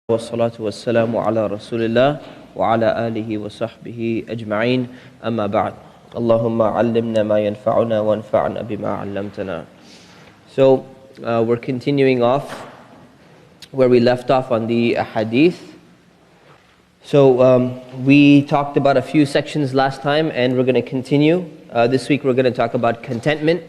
والصلاة والسلام على رسول الله وعلى آله وصحبه أجمعين أما بعد اللهم علمنا ما ينفعنا وانفعنا بما علمتنا. So we're continuing off where we left off on the hadith. So we talked about a few sections last time and we're going to continue. This week we're going to talk about contentment,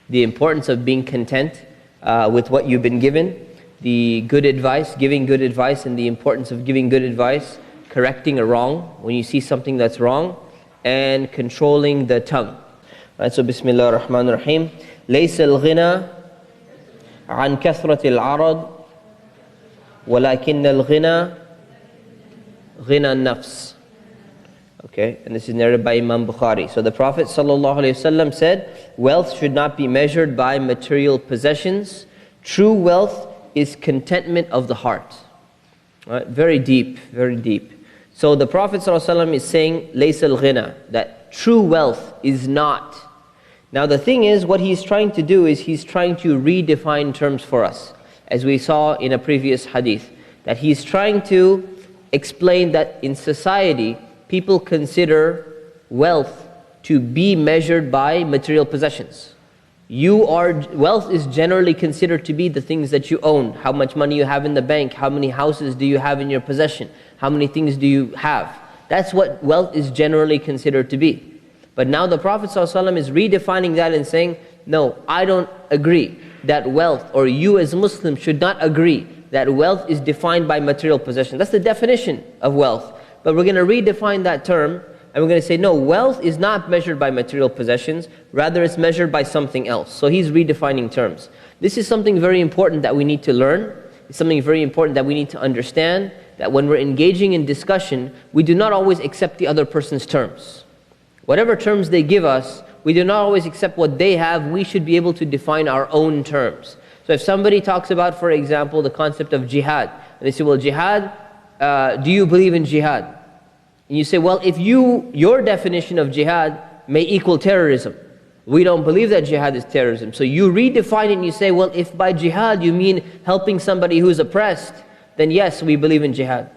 the importance of being content with what you've been given, the good advice, giving good advice, and the importance of giving good advice, correcting a wrong when you see something that's wrong, and controlling the tongue. Right, so Bismillah ar-Rahman ar-Rahim. ليس الغنى عن كثرة العرض ولكن الغنى غنى النفس. Okay, and this is narrated by Imam Bukhari. So the Prophet ﷺ said, wealth should not be measured by material possessions. True wealth is contentment of the heart. Right? Very deep, very deep. So the Prophet ﷺ is saying, لَيْسَ الْغِنَى, that true wealth is not. Now the thing is, what he's trying to do is he's trying to redefine terms for us. As we saw in a previous hadith, that he's trying to explain that in society, people consider wealth to be measured by material possessions. Wealth is generally considered to be the things that you own, how much money you have in the bank, how many houses do you have in your possession, how many things do you have. That's what wealth is generally considered to be. But now the Prophet ﷺ is redefining that and saying, no, I don't agree that wealth, or you as Muslims should not agree that wealth is defined by material possession. That's the definition of wealth. But we're going to redefine that term, and we're going to say, no, wealth is not measured by material possessions, rather it's measured by something else. So he's redefining terms. This is something very important that we need to learn. It's something very important that we need to understand, that when we're engaging in discussion, we do not always accept the other person's terms. Whatever terms they give us, we do not always accept what they have. We should be able to define our own terms. So if somebody talks about, for example, the concept of jihad, and they say, well, jihad, do you believe in jihad? And you say, well, if your definition of jihad may equal terrorism. We don't believe that jihad is terrorism. So you redefine it and you say, well, if by jihad you mean helping somebody who's oppressed, then yes, we believe in jihad.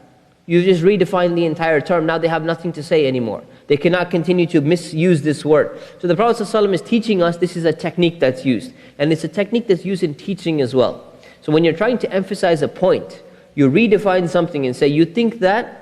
You just redefine the entire term. Now they have nothing to say anymore. They cannot continue to misuse this word. So the Prophet ﷺ is teaching us this is a technique that's used. And it's a technique that's used in teaching as well. So when you're trying to emphasize a point, you redefine something and say, you think that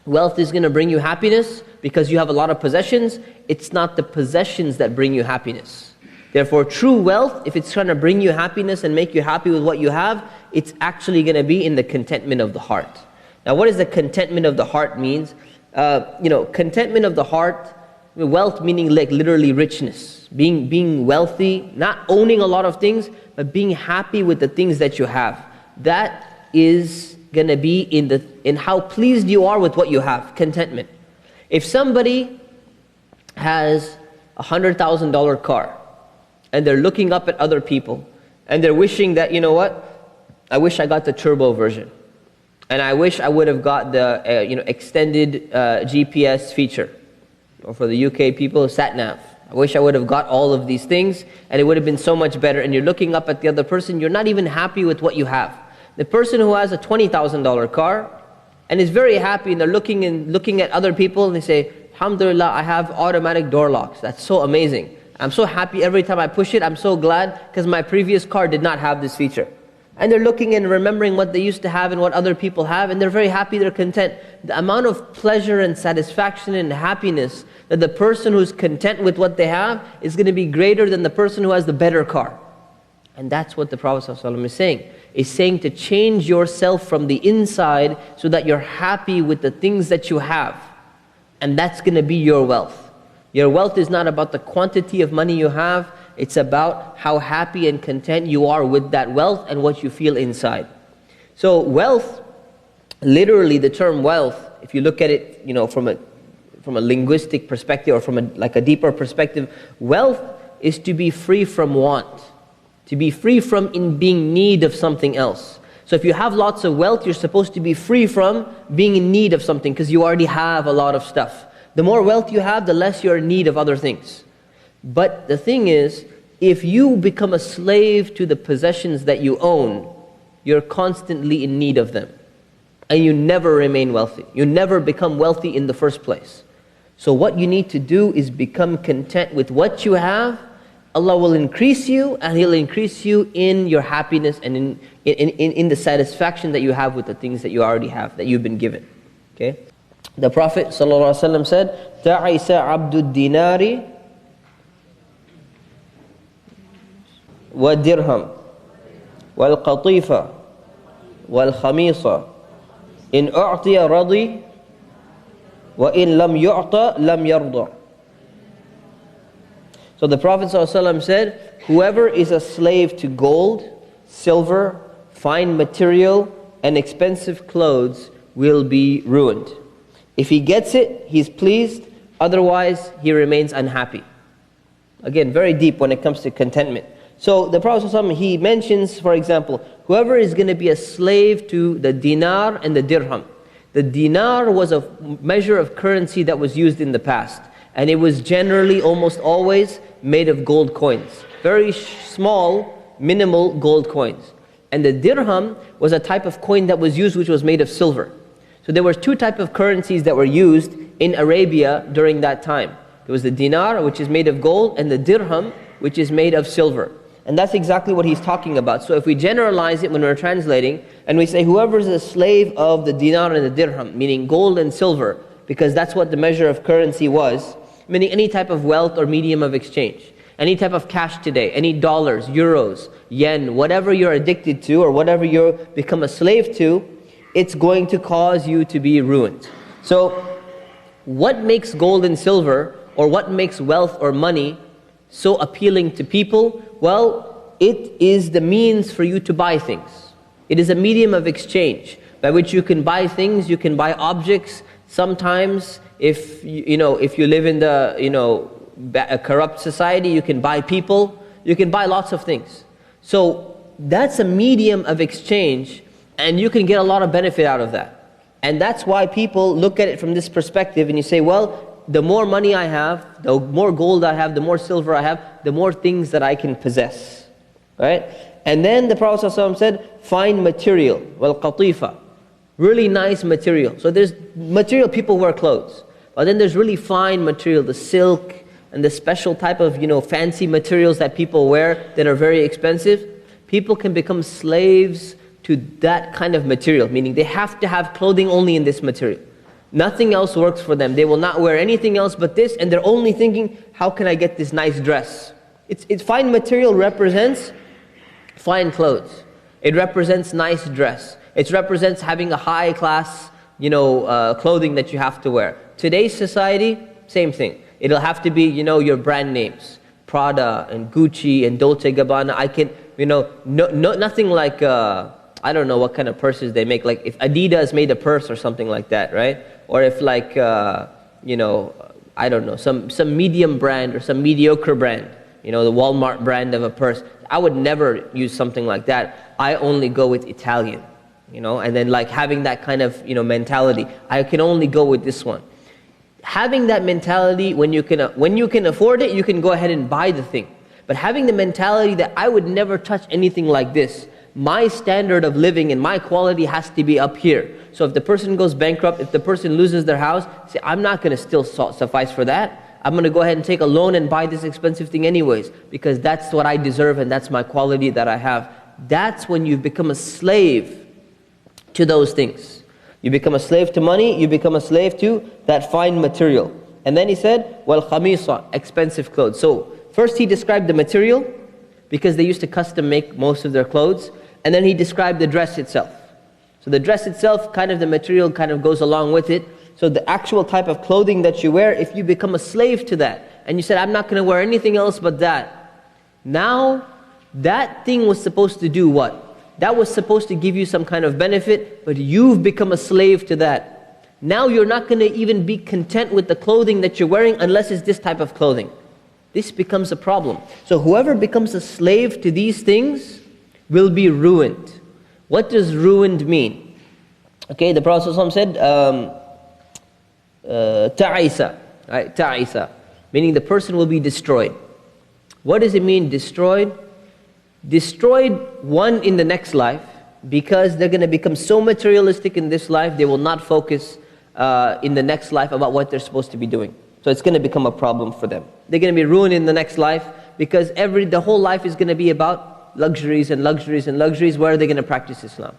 wealth is going to bring you happiness because you have a lot of possessions. It's not the possessions that bring you happiness. Therefore, true wealth, if it's trying to bring you happiness and make you happy with what you have, it's actually going to be in the contentment of the heart. Now, what does the contentment of the heart means? Contentment of the heart, wealth meaning like literally richness. Being wealthy, not owning a lot of things, but being happy with the things that you have. That is going to be in how pleased you are with what you have, contentment. If somebody has a $100,000 car and they're looking up at other people and they're wishing that, you know what, I wish I got the turbo version, and I wish I would have got the extended GPS feature, or for the UK people, sat nav. I wish I would have got all of these things and it would have been so much better. And you're looking up at the other person, you're not even happy with what you have. The person who has a $20,000 car and is very happy, and they're looking at other people and they say, Alhamdulillah, I have automatic door locks. That's so amazing. I'm so happy every time I push it. I'm so glad because my previous car did not have this feature. And they're looking and remembering what they used to have and what other people have, and they're very happy, they're content. The amount of pleasure and satisfaction and happiness that the person who's content with what they have is going to be greater than the person who has the better car. And that's what the Prophet ﷺ is saying. Is saying to change yourself from the inside so that you're happy with the things that you have. And that's going to be your wealth. Your wealth is not about the quantity of money you have. It's about how happy and content you are with that wealth and what you feel inside. So wealth, literally the term wealth, if you look at it from a linguistic perspective or from a deeper perspective, wealth is to be free from want. To be free from being in need of something else. So if you have lots of wealth, you're supposed to be free from being in need of something because you already have a lot of stuff. The more wealth you have, the less you're in need of other things. But the thing is, if you become a slave to the possessions that you own, you're constantly in need of them. and you never remain wealthy. You never become wealthy in the first place. So what you need to do is become content with what you have. Allah will increase you, and He'll increase you in your happiness and in the satisfaction that you have with the things that you already have, that you've been given. Okay? The Prophet ﷺ said, تَعِسَ عَبْدُ الدِّنَارِ وَالدِّرْهَمْ وَالْقَطِيفَ وَالْخَمِيصَ إِنْ أُعْطِيَ رَضِي وَإِنْ لَمْ يُعْطَ لَمْ يَرْضَى. So the Prophet ﷺ said, whoever is a slave to gold, silver, fine material, and expensive clothes will be ruined. If he gets it, he's pleased. Otherwise, he remains unhappy. Again, very deep when it comes to contentment. So the Prophet ﷺ, he mentions, for example, whoever is going to be a slave to the dinar and the dirham. The dinar was a measure of currency that was used in the past. And it was generally, almost always, made of gold coins. Very small, minimal gold coins. And the dirham was a type of coin that was used which was made of silver. So there were two types of currencies that were used in Arabia during that time. There was the dinar, which is made of gold, and the dirham, which is made of silver. And that's exactly what he's talking about. So if we generalize it when we're translating, and we say whoever is a slave of the dinar and the dirham, meaning gold and silver, because that's what the measure of currency was, meaning any type of wealth or medium of exchange, any type of cash today, any dollars, euros, yen, whatever you're addicted to or whatever you become a slave to, it's going to cause you to be ruined. So what makes gold and silver, or what makes wealth or money so appealing to people? Well, it is the means for you to buy things. It is a medium of exchange by which you can buy things, you can buy objects. Sometimes if you live in a corrupt society, you can buy people, you can buy lots of things. So that's a medium of exchange, and you can get a lot of benefit out of that. And that's why people look at it from this perspective, and you say, well, the more money I have, the more gold I have, the more silver I have, the more things that I can possess. Right? And then the Prophet ﷺ said, fine material, wal-qatifa, really nice material. So there's material, people wear clothes. But then there's really fine material, the silk and the special type of fancy materials that people wear that are very expensive. People can become slaves to that kind of material, meaning they have to have clothing only in this material. Nothing else works for them. They will not wear anything else but this, and they're only thinking, how can I get this nice dress? It's fine material represents fine clothes. It represents nice dress. It represents having a high class clothing that you have to wear. Today's society, same thing. It'll have to be, your brand names. Prada and Gucci and Dolce & Gabbana. I can, nothing like, I don't know what kind of purses they make. Like if Adidas made a purse or something like that, right? Or if like, I don't know, some medium brand or some mediocre brand. The Walmart brand of a purse. I would never use something like that. I only go with Italian, and then like having that kind of, mentality. I can only go with this one. Having that mentality, when you can afford it, you can go ahead and buy the thing. But having the mentality that I would never touch anything like this, my standard of living and my quality has to be up here. So if the person goes bankrupt, if the person loses their house, say, I'm not going to still suffice for that. I'm going to go ahead and take a loan and buy this expensive thing anyways, because that's what I deserve and that's my quality that I have. That's when you've become a slave to those things. You become a slave to money, you become a slave to that fine material. And then he said, wal khamisa, expensive clothes. So first he described the material, because they used to custom make most of their clothes. And then he described the dress itself. So the dress itself, kind of the material kind of goes along with it. So the actual type of clothing that you wear, if you become a slave to that, and you said, I'm not going to wear anything else but that. Now, that thing was supposed to do what? That was supposed to give you some kind of benefit, but you've become a slave to that. Now you're not going to even be content with the clothing that you're wearing unless it's this type of clothing. This becomes a problem. So whoever becomes a slave to these things will be ruined. What does ruined mean? Okay, the Prophet ﷺ said, ta'isa, right? Ta'isa, meaning the person will be destroyed. What does it mean, destroyed? Destroyed, one, in the next life, because they're going to become so materialistic in this life, they will not focus in the next life about what they're supposed to be doing. So it's going to become a problem for them. They're going to be ruined in the next life because the whole life is going to be about luxuries and luxuries and luxuries. Where are they going to practice Islam?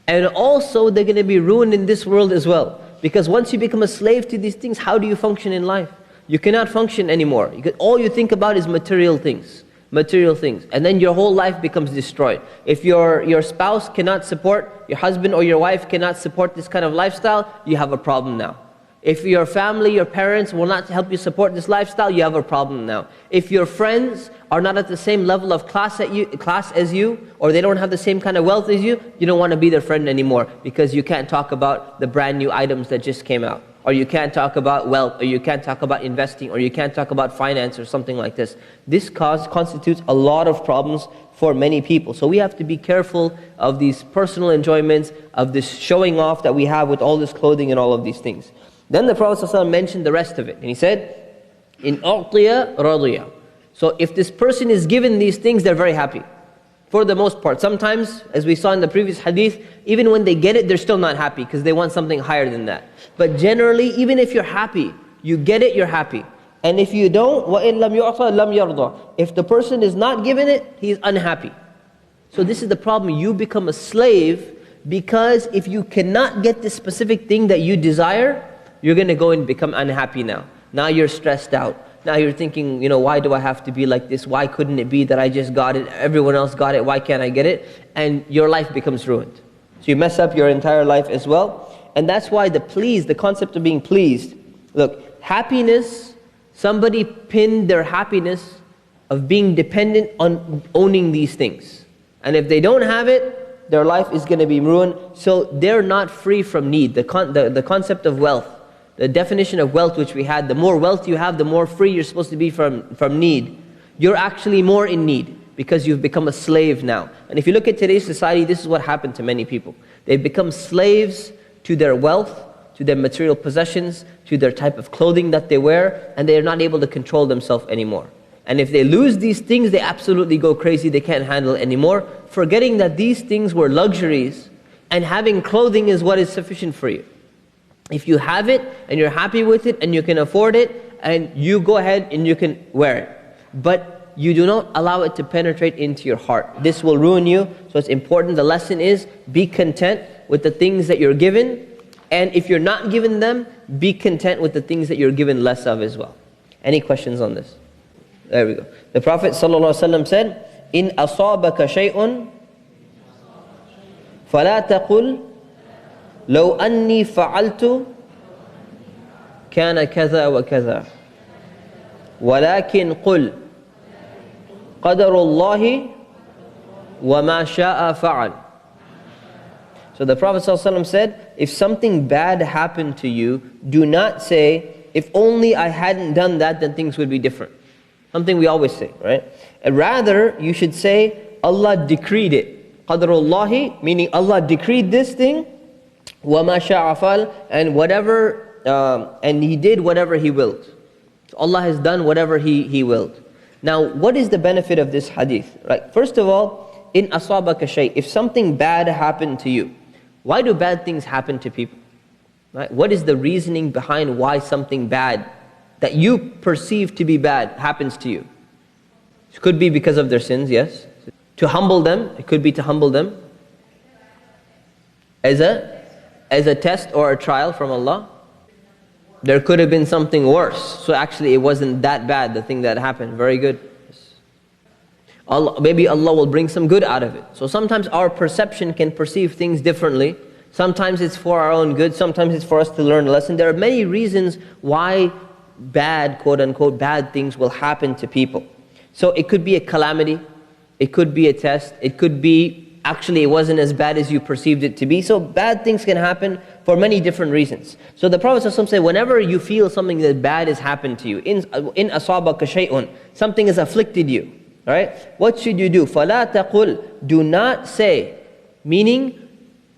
And also they're going to be ruined in this world as well. Because once you become a slave to these things, how do you function in life? You cannot function anymore. All you think about is material things. Material things. And then your whole life becomes destroyed. If your spouse cannot support, your husband or your wife cannot support this kind of lifestyle, you have a problem now. If your family, your parents will not help you support this lifestyle, you have a problem now. If your friends are not at the same level of class as you, or they don't have the same kind of wealth as you don't want to be their friend anymore because you can't talk about the brand new items that just came out. Or you can't talk about wealth, or you can't talk about investing, or you can't talk about finance or something like this. This constitutes a lot of problems for many people. So we have to be careful of these personal enjoyments, of this showing off that we have with all this clothing and all of these things. Then the Prophet ﷺ mentioned the rest of it. And he said, "In u'tiya radiya." So if this person is given these things, they're very happy. For the most part. Sometimes, as we saw in the previous hadith, even when they get it, they're still not happy because they want something higher than that. But generally, even if you're happy, you get it, you're happy. And if you don't, وَإِن لَمْ يُعْطَى لَمْ يَرْضَى. If the person is not given it, he is unhappy. So this is the problem. You become a slave because if you cannot get this specific thing that you desire, you're going to go and become unhappy now. Now you're stressed out. Now you're thinking, why do I have to be like this? Why couldn't it be that I just got it? Everyone else got it. Why can't I get it? And your life becomes ruined. So you mess up your entire life as well. And that's why the concept of being pleased. Look, happiness, somebody pinned their happiness of being dependent on owning these things. And if they don't have it, their life is going to be ruined. So they're not free from need. The concept of wealth. The definition of wealth which we had, the more wealth you have, the more free you're supposed to be from need. You're actually more in need because you've become a slave now. And if you look at today's society, this is what happened to many people. They've become slaves to their wealth, to their material possessions, to their type of clothing that they wear, and they're not able to control themselves anymore. And if they lose these things, they absolutely go crazy, they can't handle it anymore, forgetting that these things were luxuries, and having clothing is what is sufficient for you. If you have it, and you're happy with it, and you can afford it, and you go ahead and you can wear it. But you do not allow it to penetrate into your heart. This will ruin you, so it's important. The lesson is, be content with the things that you're given, and if you're not given them, be content with the things that you're given less of as well. Any questions on this? There we go. The Prophet ﷺ said, "In asabaka shay'un, fala taqul, لو أني فعلت كان كذا وكذا ولكن قل قدر الله وما شاء فعل." So the Prophet ﷺ said, if something bad happened to you, do not say, if only I hadn't done that, then things would be different. Something we always say, right? And rather, you should say, Allah decreed it. Qadrullahi, meaning Allah decreed this thing, وَمَا شَاءَ فَعَلَ, and He did whatever He willed. So Allah has done whatever He willed. Now, what is the benefit of this hadith? Right? First of all, in asabaka shay, if something bad happened to you, why do bad things happen to people? Right? What is the reasoning behind why something bad that you perceive to be bad happens to you? It could be because of their sins, yes. To humble them, it could be to humble them as a test or a trial from Allah. There could have been something worse. So actually it wasn't that bad, the thing that happened. Very good. Maybe Allah will bring some good out of it. So sometimes our perception can perceive things differently. Sometimes it's for our own good. Sometimes it's for us to learn a lesson. There are many reasons why bad, quote unquote, bad things will happen to people. So it could be a calamity. It could be a test. It could be actually it wasn't as bad as you perceived it to be. So bad things can happen for many different reasons. So the Prophet ﷺ said, whenever you feel something that bad has happened to you, in asabaka shay'un, something has afflicted you, right? What should you do? فَلَا تَقُلْ, do not say, meaning,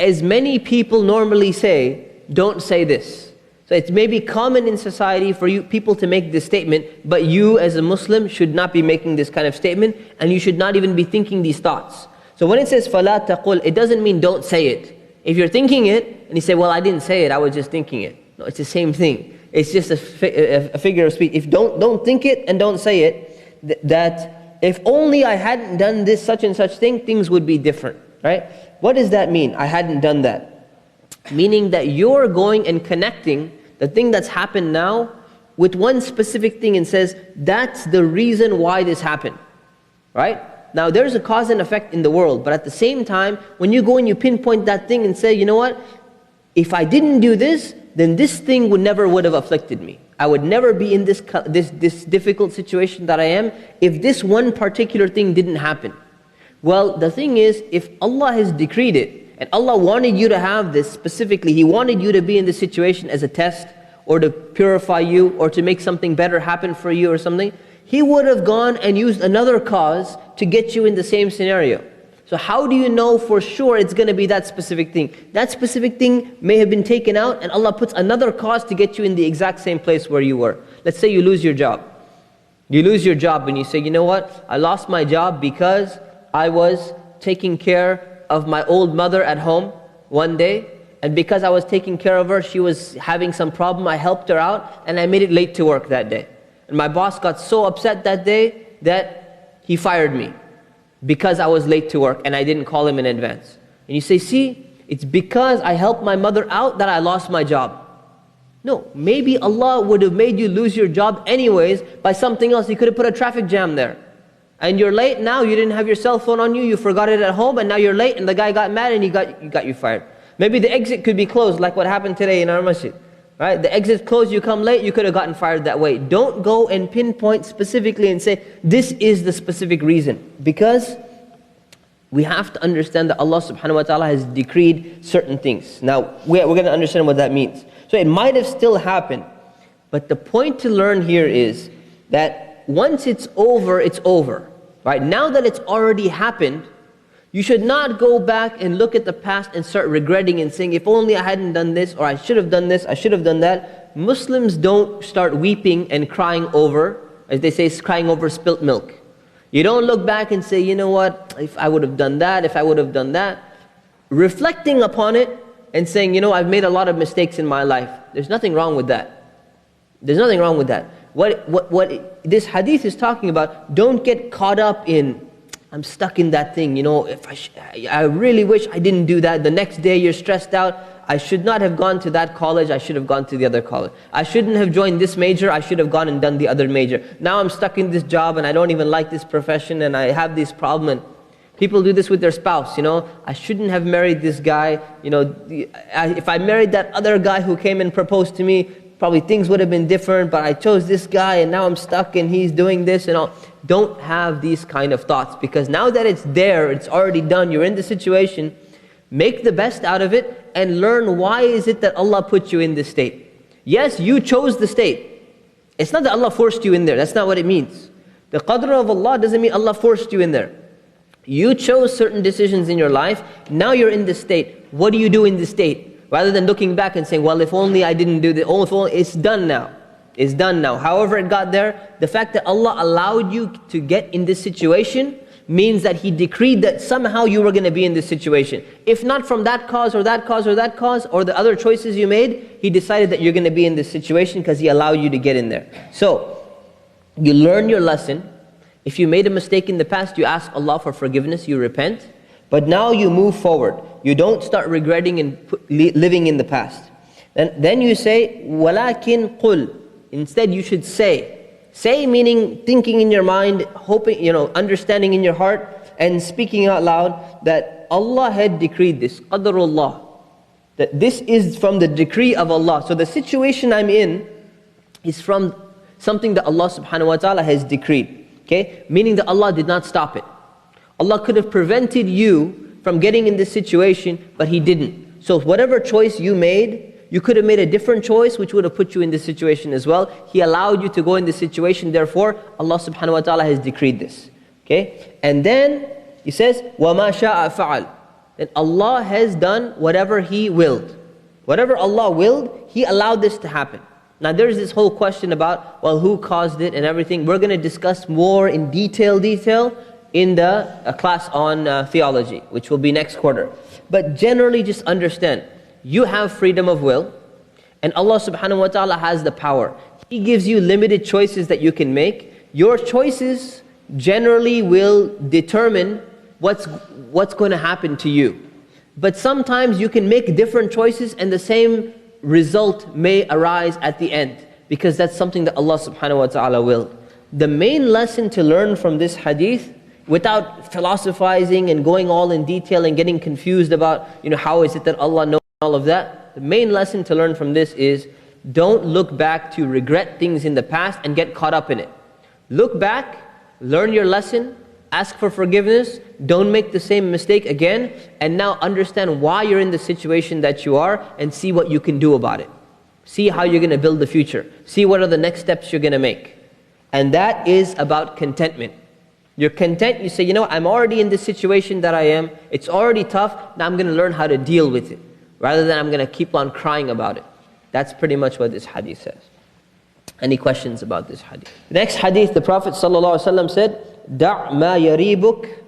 as many people normally say, don't say this. So it's maybe common in society for you people to make this statement, but you as a Muslim should not be making this kind of statement, and you should not even be thinking these thoughts. So when it says فَلَا تَقُلْ, it doesn't mean don't say it. If you're thinking it, and you say, well, I didn't say it, I was just thinking it. No, it's the same thing. It's just a figure of speech. If don't think it and don't say it, that if only I hadn't done this such and such thing, things would be different, right? What does that mean? I hadn't done that. Meaning that you're going and connecting the thing that's happened now with one specific thing and says, that's the reason why this happened, right? Now there's a cause and effect in the world, but at the same time, when you go and you pinpoint that thing and say, you know what? If I didn't do this, then this thing would have afflicted me. I would never be in this difficult situation that I am if this one particular thing didn't happen. Well, the thing is, if Allah has decreed it, and Allah wanted you to have this specifically, He wanted you to be in this situation as a test, or to purify you, or to make something better happen for you or something, He would have gone and used another cause to get you in the same scenario. So how do you know for sure it's going to be that specific thing? That specific thing may have been taken out, and Allah puts another cause to get you in the exact same place where you were. Let's say you lose your job. You lose your job and you say, you know what? I lost my job because I was taking care of my old mother at home one day, and because I was taking care of her, she was having some problem, I helped her out, and I made it late to work that day. And my boss got so upset that day that he fired me because I was late to work and I didn't call him in advance. And you say, see, it's because I helped my mother out that I lost my job. No, maybe Allah would have made you lose your job anyways by something else. He could have put a traffic jam there. And you're late now, you didn't have your cell phone on you, you forgot it at home, and now you're late and the guy got mad and he got you fired. Maybe the exit could be closed like what happened today in our masjid. Right? The exit's closed, you come late, you could have gotten fired that way. Don't go and pinpoint specifically and say, this is the specific reason. Because we have to understand that Allah subhanahu wa ta'ala has decreed certain things. Now, we're going to understand what that means. So it might have still happened. But the point to learn here is that once it's over, it's over. Right? Now that it's already happened, you should not go back and look at the past and start regretting and saying, if only I hadn't done this, or I should have done this, I should have done that. Muslims don't start weeping and crying over, as they say, crying over spilt milk. You don't look back and say, you know what, if I would have done that, if I would have done that. Reflecting upon it and saying, you know, I've made a lot of mistakes in my life. There's nothing wrong with that. There's nothing wrong with that. What this hadith is talking about, don't get caught up in, I'm stuck in that thing, you know, if I really wish I didn't do that. The next day you're stressed out. I should not have gone to that college, I should have gone to the other college. I shouldn't have joined this major, I should have gone and done the other major. Now I'm stuck in this job and I don't even like this profession and I have this problem. People do this with their spouse, you know, I shouldn't have married this guy, you know, if I married that other guy who came and proposed to me, probably things would have been different, but I chose this guy and now I'm stuck and he's doing this and all. Don't have these kind of thoughts, because now that it's there, it's already done, you're in the situation, make the best out of it and learn why is it that Allah put you in this state. Yes, you chose the state. It's not that Allah forced you in there, that's not what it means. The qadr of Allah doesn't mean Allah forced you in there. You chose certain decisions in your life, now you're in this state. What do you do in this state? Rather than looking back and saying, well, if only I didn't do this, it's done now. It's done now. However it got there, the fact that Allah allowed you to get in this situation means that He decreed that somehow you were going to be in this situation. If not from that cause or that cause or that cause or the other choices you made, He decided that you're going to be in this situation because He allowed you to get in there. So, you learn your lesson. If you made a mistake in the past, you ask Allah for forgiveness, you repent. But now you move forward. You don't start regretting and living in the past. And then you say, وَلَكِنْ قُلْ. Instead you should say. Say meaning thinking in your mind, hoping, you know, understanding in your heart, and speaking out loud that Allah had decreed this, qadrullah. That this is from the decree of Allah. So the situation I'm in is from something that Allah subhanahu wa ta'ala has decreed. Okay? Meaning that Allah did not stop it. Allah could have prevented you from getting in this situation, but He didn't. So whatever choice you made, you could have made a different choice which would have put you in this situation as well. He allowed you to go in this situation, therefore Allah subhanahu wa ta'ala has decreed this. Okay? And then He says, وَمَا شَاءَ فَعَلْ. That Allah has done whatever He willed. Whatever Allah willed, He allowed this to happen. Now there's this whole question about, well, who caused it and everything. We're going to discuss more in detail in the class on theology, which will be next quarter. But generally just understand, you have freedom of will, and Allah subhanahu wa ta'ala has the power. He gives you limited choices that you can make. Your choices generally will determine what's going to happen to you. But sometimes you can make different choices and the same result may arise at the end, because that's something that Allah subhanahu wa ta'ala will. The main lesson to learn from this hadith, without philosophizing and going all in detail and getting confused about, how is it that Allah knows all of that? The main lesson to learn from this is, don't look back to regret things in the past and get caught up in it. Look back, learn your lesson, ask for forgiveness, don't make the same mistake again, and now understand why you're in the situation that you are and see what you can do about it. See how you're going to build the future. See what are the next steps you're going to make. And that is about contentment. You're content, you say, I'm already in this situation that I am, it's already tough, now I'm going to learn how to deal with it, rather than I'm going to keep on crying about it. That's pretty much what this hadith says. Any questions about this hadith? The next hadith, the Prophet ﷺ said, دَعْ مَا يَرِيبُكْ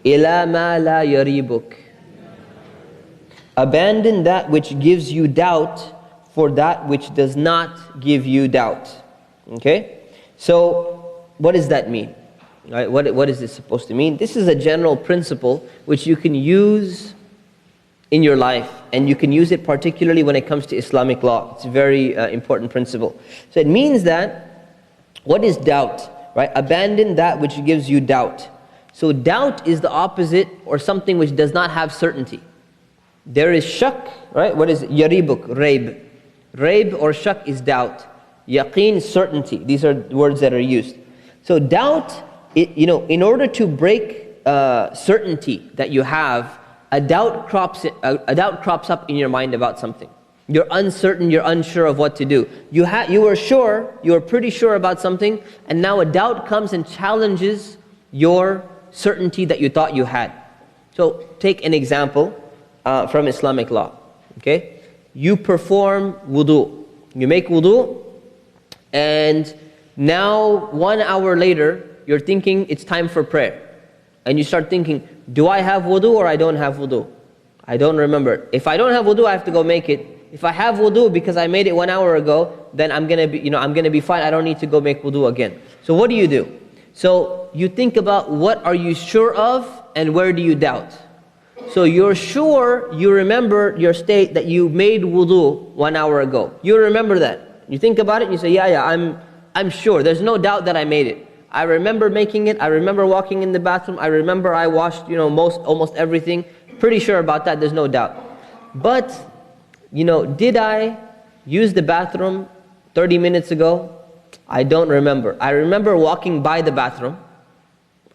إِلَى مَا لَا يَرِيبُكْ. Abandon that which gives you doubt for that which does not give you doubt. Okay? So, what does that mean? Right? What is this supposed to mean? This is a general principle which you can use in your life, and you can use it particularly when it comes to Islamic law. It's a very important principle. So it means that, what is doubt? Right? Abandon that which gives you doubt. So doubt is the opposite, or something which does not have certainty. There is shak, right? What is it? Yaribuk, raib. Raib or shak is doubt. Yaqeen, certainty. These are words that are used. So doubt, in order to break certainty that you have, a doubt crops up in your mind about something. You're uncertain, you're unsure of what to do. You were pretty sure about something, and now a doubt comes and challenges your certainty that you thought you had. So take an example from Islamic law. Okay, you perform wudu. You make wudu, and now 1 hour later, you're thinking it's time for prayer. And you start thinking, do I have wudu or I don't have wudu? I don't remember. If I don't have wudu, I have to go make it. If I have wudu because I made it 1 hour ago, then I'm gonna be fine. I don't need to go make wudu again. So what do? So you think about, what are you sure of and where do you doubt? So you're sure, you remember your state that you made wudu 1 hour ago. You remember that. You think about it and you say, yeah, I'm sure. There's no doubt that I made it. I remember making it. I remember walking in the bathroom. I remember I washed, almost everything. Pretty sure about that. There's no doubt. But, did I use the bathroom 30 minutes ago? I don't remember. I remember walking by the bathroom.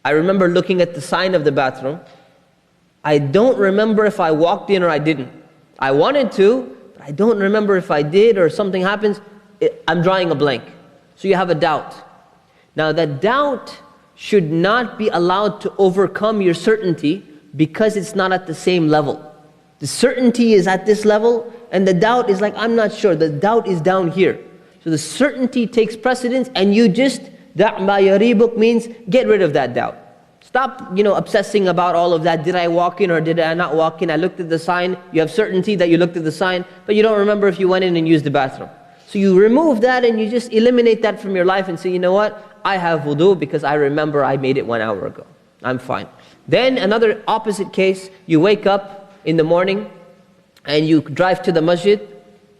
I remember looking at the sign of the bathroom. I don't remember if I walked in or I didn't. I wanted to, but I don't remember if I did, or something happens. I'm drawing a blank. So you have a doubt. Now that doubt should not be allowed to overcome your certainty, because it's not at the same level. The certainty is at this level, and the doubt is like, I'm not sure. The doubt is down here. So the certainty takes precedence, and you just, da' ma yaribuk means get rid of that doubt. Stop, obsessing about all of that. Did I walk in or did I not walk in? I looked at the sign. You have certainty that you looked at the sign, but you don't remember if you went in and used the bathroom. So you remove that and you just eliminate that from your life and say, you know what? I have wudu because I remember I made it 1 hour ago. I'm fine. Then another opposite case, you wake up in the morning and you drive to the masjid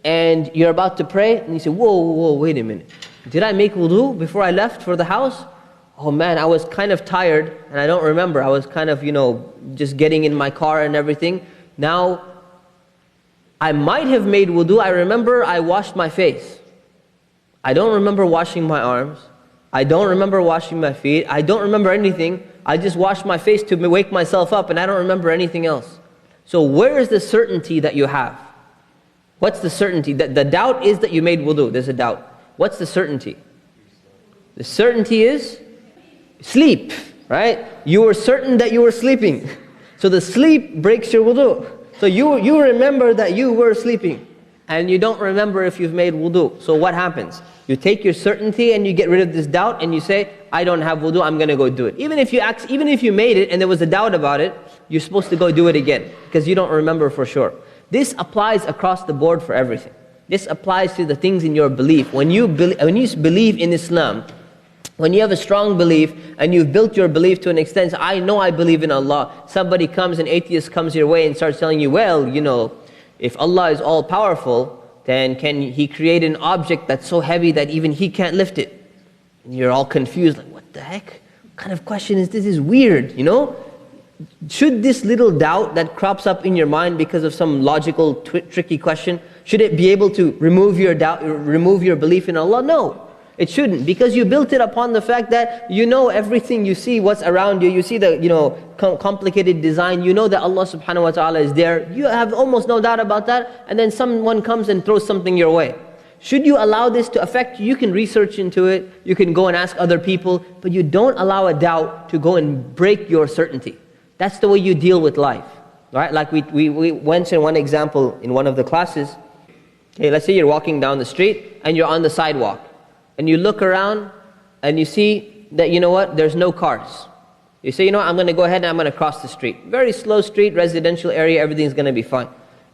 and you're about to pray and you say, whoa, wait a minute. Did I make wudu before I left for the house? Oh man, I was kind of tired and I don't remember. I was kind of, just getting in my car and everything. Now, I might have made wudu. I remember I washed my face. I don't remember washing my arms. I don't remember washing my feet. I don't remember anything. I just washed my face to wake myself up and I don't remember anything else. So where is the certainty that you have? What's the certainty? The doubt is that you made wudu. There's a doubt. What's the certainty? The certainty is sleep, right? You were certain that you were sleeping. So the sleep breaks your wudu. So you remember that you were sleeping and you don't remember if you've made wudu. So what happens? You take your certainty and you get rid of this doubt and you say, I don't have wudu, I'm going to go do it. Even if you made it and there was a doubt about it, you're supposed to go do it again because you don't remember for sure. This applies across the board for everything. This applies to the things in your belief. When you believe in Islam, when you have a strong belief and you've built your belief to an extent, I know I believe in Allah. Somebody comes, an atheist comes your way and starts telling you, well, if Allah is all powerful, then can He create an object that's so heavy that even He can't lift it? And you're all confused, like, what the heck? What kind of question is this? This is weird, Should this little doubt that crops up in your mind because of some logical, tricky question, should it be able to remove your doubt, remove your belief in Allah? No, it shouldn't, because you built it upon the fact that you know everything, you see what's around you, you see the complicated design, you know that Allah subhanahu wa ta'ala is there, you have almost no doubt about that, and then someone comes and throws something your way. Should you allow this to affect you? You can research into it, you can go and ask other people, but you don't allow a doubt to go and break your certainty. That's the way you deal with life, right? Like we went in one example in one of the classes. Okay, let's say you're walking down the street and you're on the sidewalk, and you look around and you see that, there's no cars. You say, I'm going to go ahead and I'm going to cross the street. Very slow street, residential area, everything's going to be fine.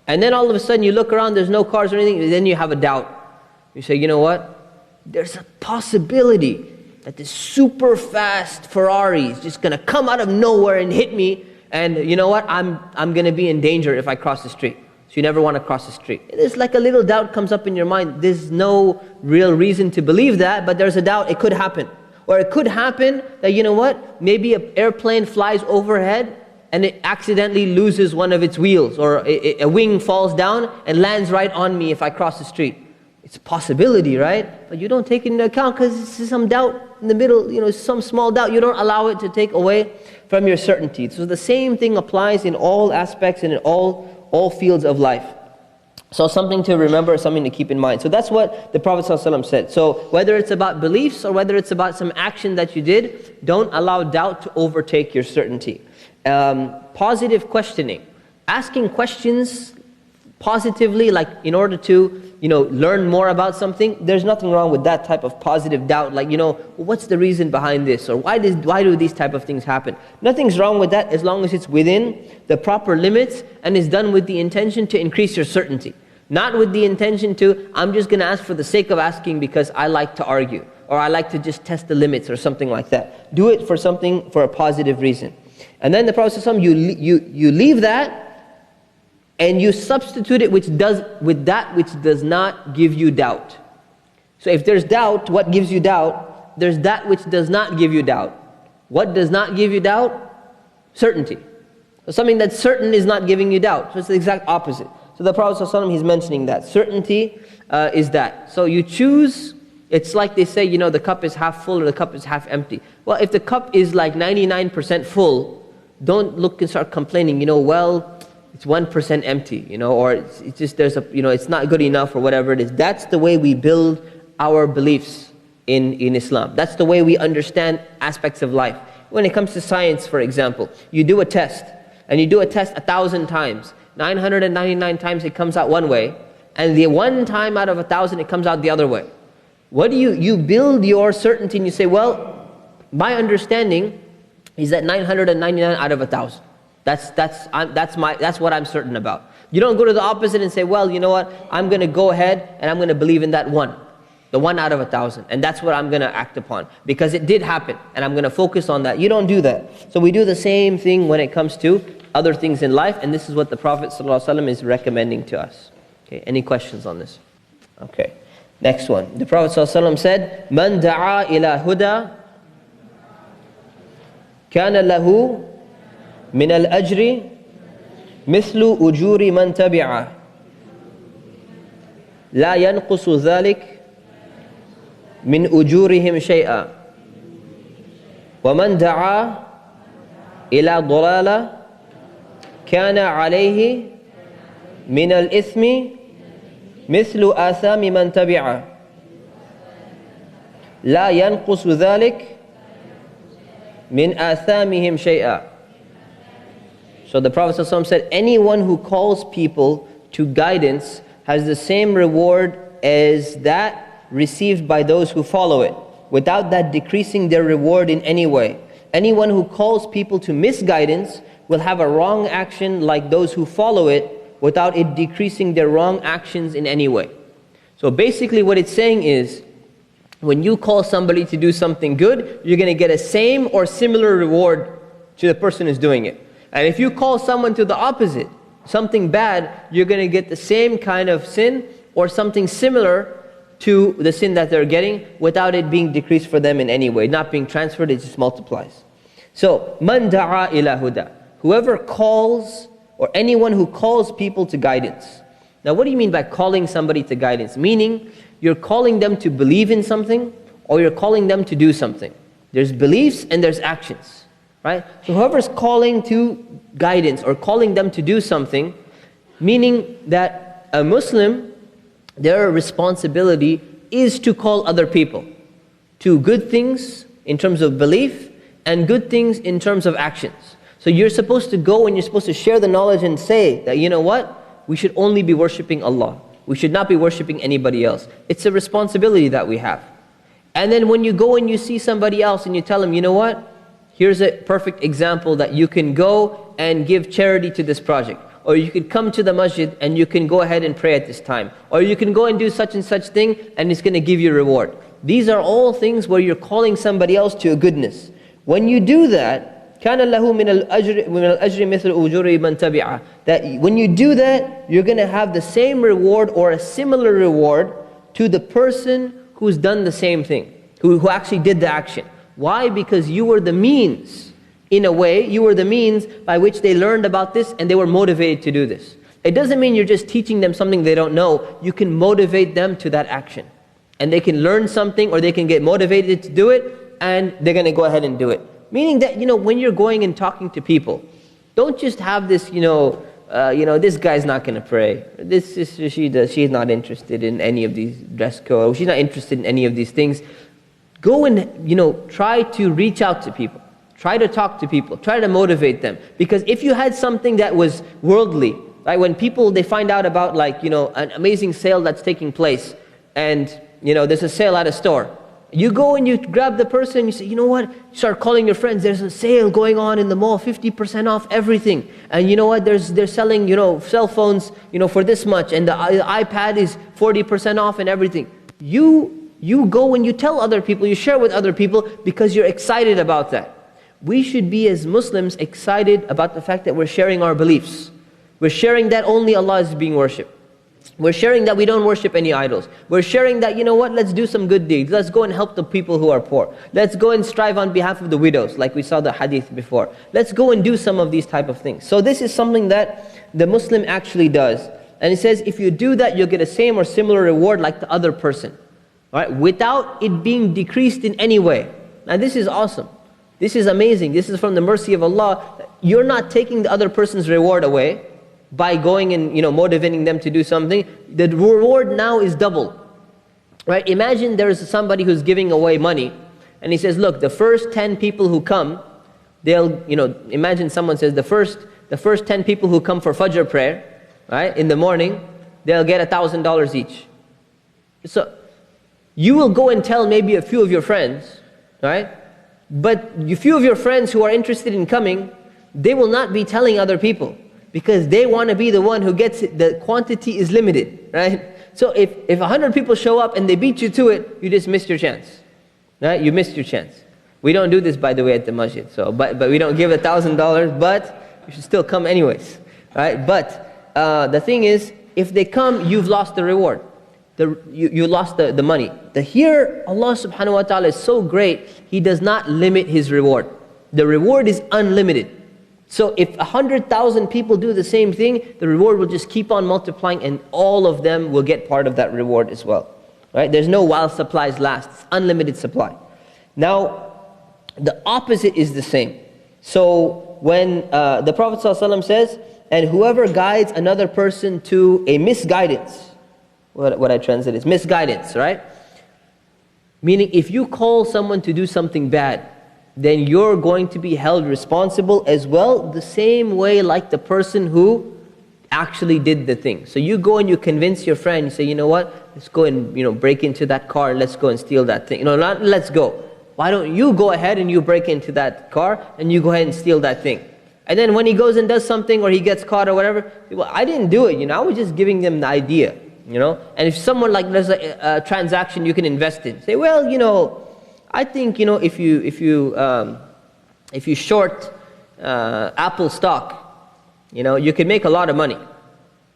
And then all of a sudden you look around, there's no cars or anything, and then you have a doubt. You say, there's a possibility that this super fast Ferrari is just going to come out of nowhere and hit me, and I'm going to be in danger if I cross the street. So you never want to cross the street. It's like a little doubt comes up in your mind. There's no real reason to believe that, but there's a doubt it could happen. Or it could happen that, maybe an airplane flies overhead and it accidentally loses one of its wheels, or a wing falls down and lands right on me if I cross the street. It's a possibility, right? But you don't take it into account because it's some doubt in the middle, some small doubt. You don't allow it to take away from your certainty. So the same thing applies in all aspects and in all fields of life. So something to remember, something to keep in mind. So that's what the Prophet ﷺ said. So whether it's about beliefs or whether it's about some action that you did, don't allow doubt to overtake your certainty. Positive questioning. Asking questions positively, like in order to learn more about something, there's nothing wrong with that type of positive doubt, like what's the reason behind this, or why do these type of things happen? Nothing's wrong with that as long as it's within the proper limits and is done with the intention to increase your certainty, not with the intention to, I'm just going to ask for the sake of asking because I like to argue, or I like to just test the limits or something like that. Do it for a positive reason. And then the Prophet ﷺ, you leave that and you substitute it with that which does not give you doubt. So if there's doubt, what gives you doubt? There's that which does not give you doubt. What does not give you doubt? Certainty. So something that's certain is not giving you doubt. So it's the exact opposite. So the Prophet ﷺ, he's mentioning that. Certainty is that. So you choose, it's like they say, the cup is half full or the cup is half empty. Well, if the cup is like 99% full, don't look and start complaining, it's 1% empty, or it's just it's not good enough or whatever it is. That's the way we build our beliefs in Islam. That's the way we understand aspects of life. When it comes to science, for example, you do a test, and you do a test 1,000 times. 999 times it comes out one way, and the one time out of 1,000 it comes out the other way. What do you build your certainty, and you say, well, my understanding is that 999 out of 1,000. That's what I'm certain about. You don't go to the opposite and say, well, you know what, I'm going to go ahead and I'm going to believe in that one. The 1 out of 1,000. And that's what I'm going to act upon. Because it did happen. And I'm going to focus on that. You don't do that. So we do the same thing when it comes to other things in life. And this is what the Prophet ﷺ is recommending to us. Okay, any questions on this? Okay. Next one. The Prophet ﷺ said, "Man da'a ila huda kana lahu min al-ajri mithlu ujuri man tabi'ah la yanqusu dhalik min ujurihim shay'a wa man da'a ila dalala kana alayhi min al-ithmi mithlu athami man tabi'ah la yanqusu dhalik min athamihim shay'a." So the Prophet ﷺ said, anyone who calls people to guidance has the same reward as that received by those who follow it. without that decreasing their reward in any way. Anyone who calls people to misguidance will have a wrong action like those who follow it, without it decreasing their wrong actions in any way. So basically what it's saying is, when you call somebody to do something good, you're going to get a same or similar reward to the person who's doing it. And if you call someone to the opposite, something bad, you're going to get the same kind of sin or something similar to the sin that they're getting, without it being decreased for them in any way, not being transferred, it just multiplies. So, man da'a ila huda, whoever calls, or anyone who calls people to guidance. Now what do you mean by calling somebody to guidance? Meaning, you're calling them to believe in something, or you're calling them to do something. There's beliefs and there's actions, right? So whoever's calling to guidance or calling them to do something, meaning that a Muslim, their responsibility is to call other people to good things in terms of belief and good things in terms of actions. So you're supposed to go and you're supposed to share the knowledge and say that, you know what, we should only be worshipping Allah. We should not be worshipping anybody else. It's a responsibility that we have. And then when you go and you see somebody else and you tell them, you know what, here's a perfect example that you can go and give charity to this project. Or you could come to the masjid and you can go ahead and pray at this time. Or you can go and do such and such thing and it's going to give you a reward. These are all things where you're calling somebody else to a goodness. When you do that, كَانَ لَهُ مِنَ الْأَجْرِ مِثْلُ أُجُورِ مَنْ تَبِعَهُ, that when you do that, you're going to have the same reward or a similar reward to the person who's done the same thing, who actually did the action. Why? Because you were the means. In a way, you were the means by which they learned about this and they were motivated to do this. It doesn't mean you're just teaching them something they don't know. You can motivate them to that action. And they can learn something, or they can get motivated to do it, and they're going to go ahead and do it. Meaning that, when you're going and talking to people, don't just have this, this guy's not going to pray. This sister, she's not interested in any of these dress code. She's not interested in any of these things. Go and, try to reach out to people. Try to talk to people. Try to motivate them. Because if you had something that was worldly, right? When people, they find out about an amazing sale that's taking place, and, there's a sale at a store. You go and you grab the person, you say, you know what? You start calling your friends, there's a sale going on in the mall, 50% off everything. And you know what? They're selling, cell phones, for this much, and the iPad is 40% off and everything. You go and you tell other people, you share with other people because you're excited about that. We should be, as Muslims, excited about the fact that we're sharing our beliefs. We're sharing that only Allah is being worshipped. We're sharing that we don't worship any idols. We're sharing that, let's do some good deeds. Let's go and help the people who are poor. Let's go and strive on behalf of the widows, like we saw the hadith before. Let's go and do some of these type of things. So this is something that the Muslim actually does. And it says, if you do that, you'll get a same or similar reward like the other person. Right? Without it being decreased in any way. Now this is awesome. This is amazing. This is from the mercy of Allah. You're not taking the other person's reward away by going and motivating them to do something. The reward now is doubled. Right? Imagine there's somebody who's giving away money, and he says, look, the first 10 people who come, they'll, imagine someone says the first 10 people who come for Fajr prayer, right, in the morning, they'll get $1,000 each. So you will go and tell maybe a few of your friends, right? But a few of your friends who are interested in coming, they will not be telling other people, because they want to be the one who gets it. The quantity is limited, right? So if 100 people show up and they beat you to it, you just missed your chance, right? You missed your chance. We don't do this, by the way, at the masjid. So, but we don't give $1,000, but you should still come anyways, right? But the thing is, if they come, you've lost the reward. You lost the money. Here, Allah subhanahu wa ta'ala is so great, He does not limit His reward. The reward is unlimited. So if 100,000 people do the same thing, the reward will just keep on multiplying, and all of them will get part of that reward as well. Right? There's no while supplies last. It's unlimited supply. Now, the opposite is the same. So when the Prophet ﷺ says, and whoever guides another person to a misguidance, what I translate is misguidance, right? Meaning if you call someone to do something bad, then you're going to be held responsible as well, the same way like the person who actually did the thing. So you go and you convince your friend, you say, you know what, let's go and break into that car, let's go and steal that thing. Not let's go. Why don't you go ahead and you break into that car and you go ahead and steal that thing? And then when he goes and does something or he gets caught or whatever, well, I didn't do it, I was just giving them the idea, And if someone there's a transaction you can invest in, say, well, I think, if you short Apple stock, you can make a lot of money.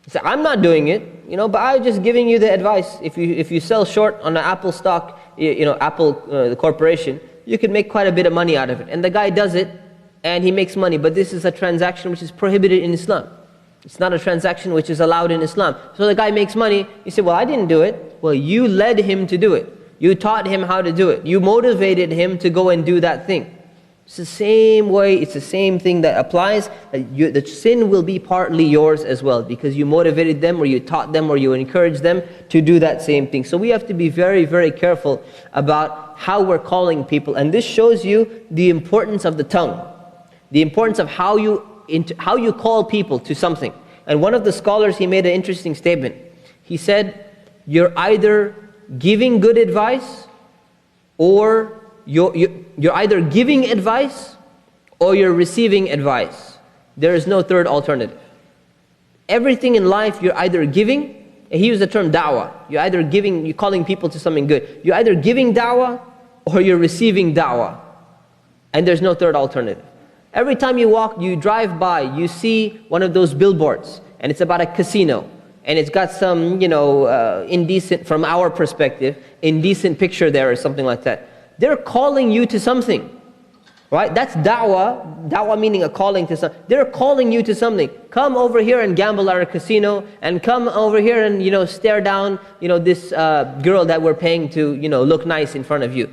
So I'm not doing it, but I'm just giving you the advice. If you sell short on the Apple stock, Apple, the corporation, you can make quite a bit of money out of it. And the guy does it, and he makes money. But this is a transaction which is prohibited in Islam. It's not a transaction which is allowed in Islam. So the guy makes money. You say, well, I didn't do it. Well, you led him to do it. You taught him how to do it. You motivated him to go and do that thing. It's the same way, it's the same thing that applies. The sin will be partly yours as well, because you motivated them or you taught them or you encouraged them to do that same thing. So we have to be very, very careful about how we're calling people. And this shows you the importance of the tongue, the importance of how you call people to something. And one of the scholars, he made an interesting statement. He said, you're either giving good advice or you're either giving advice or you're receiving advice. There is no third alternative. Everything in life you're either giving, and he used the term da'wah. You're calling people to something good. You're either giving da'wah or you're receiving da'wah. And there's no third alternative. Every time you drive by, you see one of those billboards, and it's about a casino. And it's got some, indecent, from our perspective, indecent picture there or something like that. They're calling you to something, right? That's da'wah. Da'wah meaning a calling to something. They're calling you to something. Come over here and gamble at a casino, and come over here and stare down this girl that we're paying to look nice in front of you.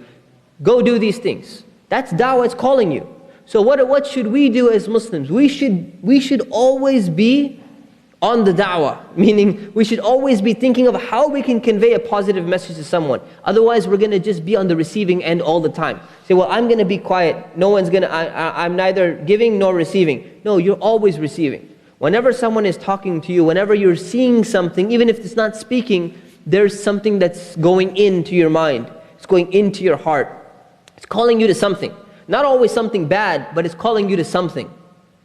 Go do these things. That's da'wah. It's calling you. So what should we do as Muslims? We should always be on the da'wah, meaning we should always be thinking of how we can convey a positive message to someone. Otherwise, we're going to just be on the receiving end all the time. Say, well, I'm going to be quiet. I'm neither giving nor receiving. No, you're always receiving. Whenever someone is talking to you, whenever you're seeing something, even if it's not speaking, there's something that's going into your mind. It's going into your heart. It's calling you to something. Not always something bad, but it's calling you to something.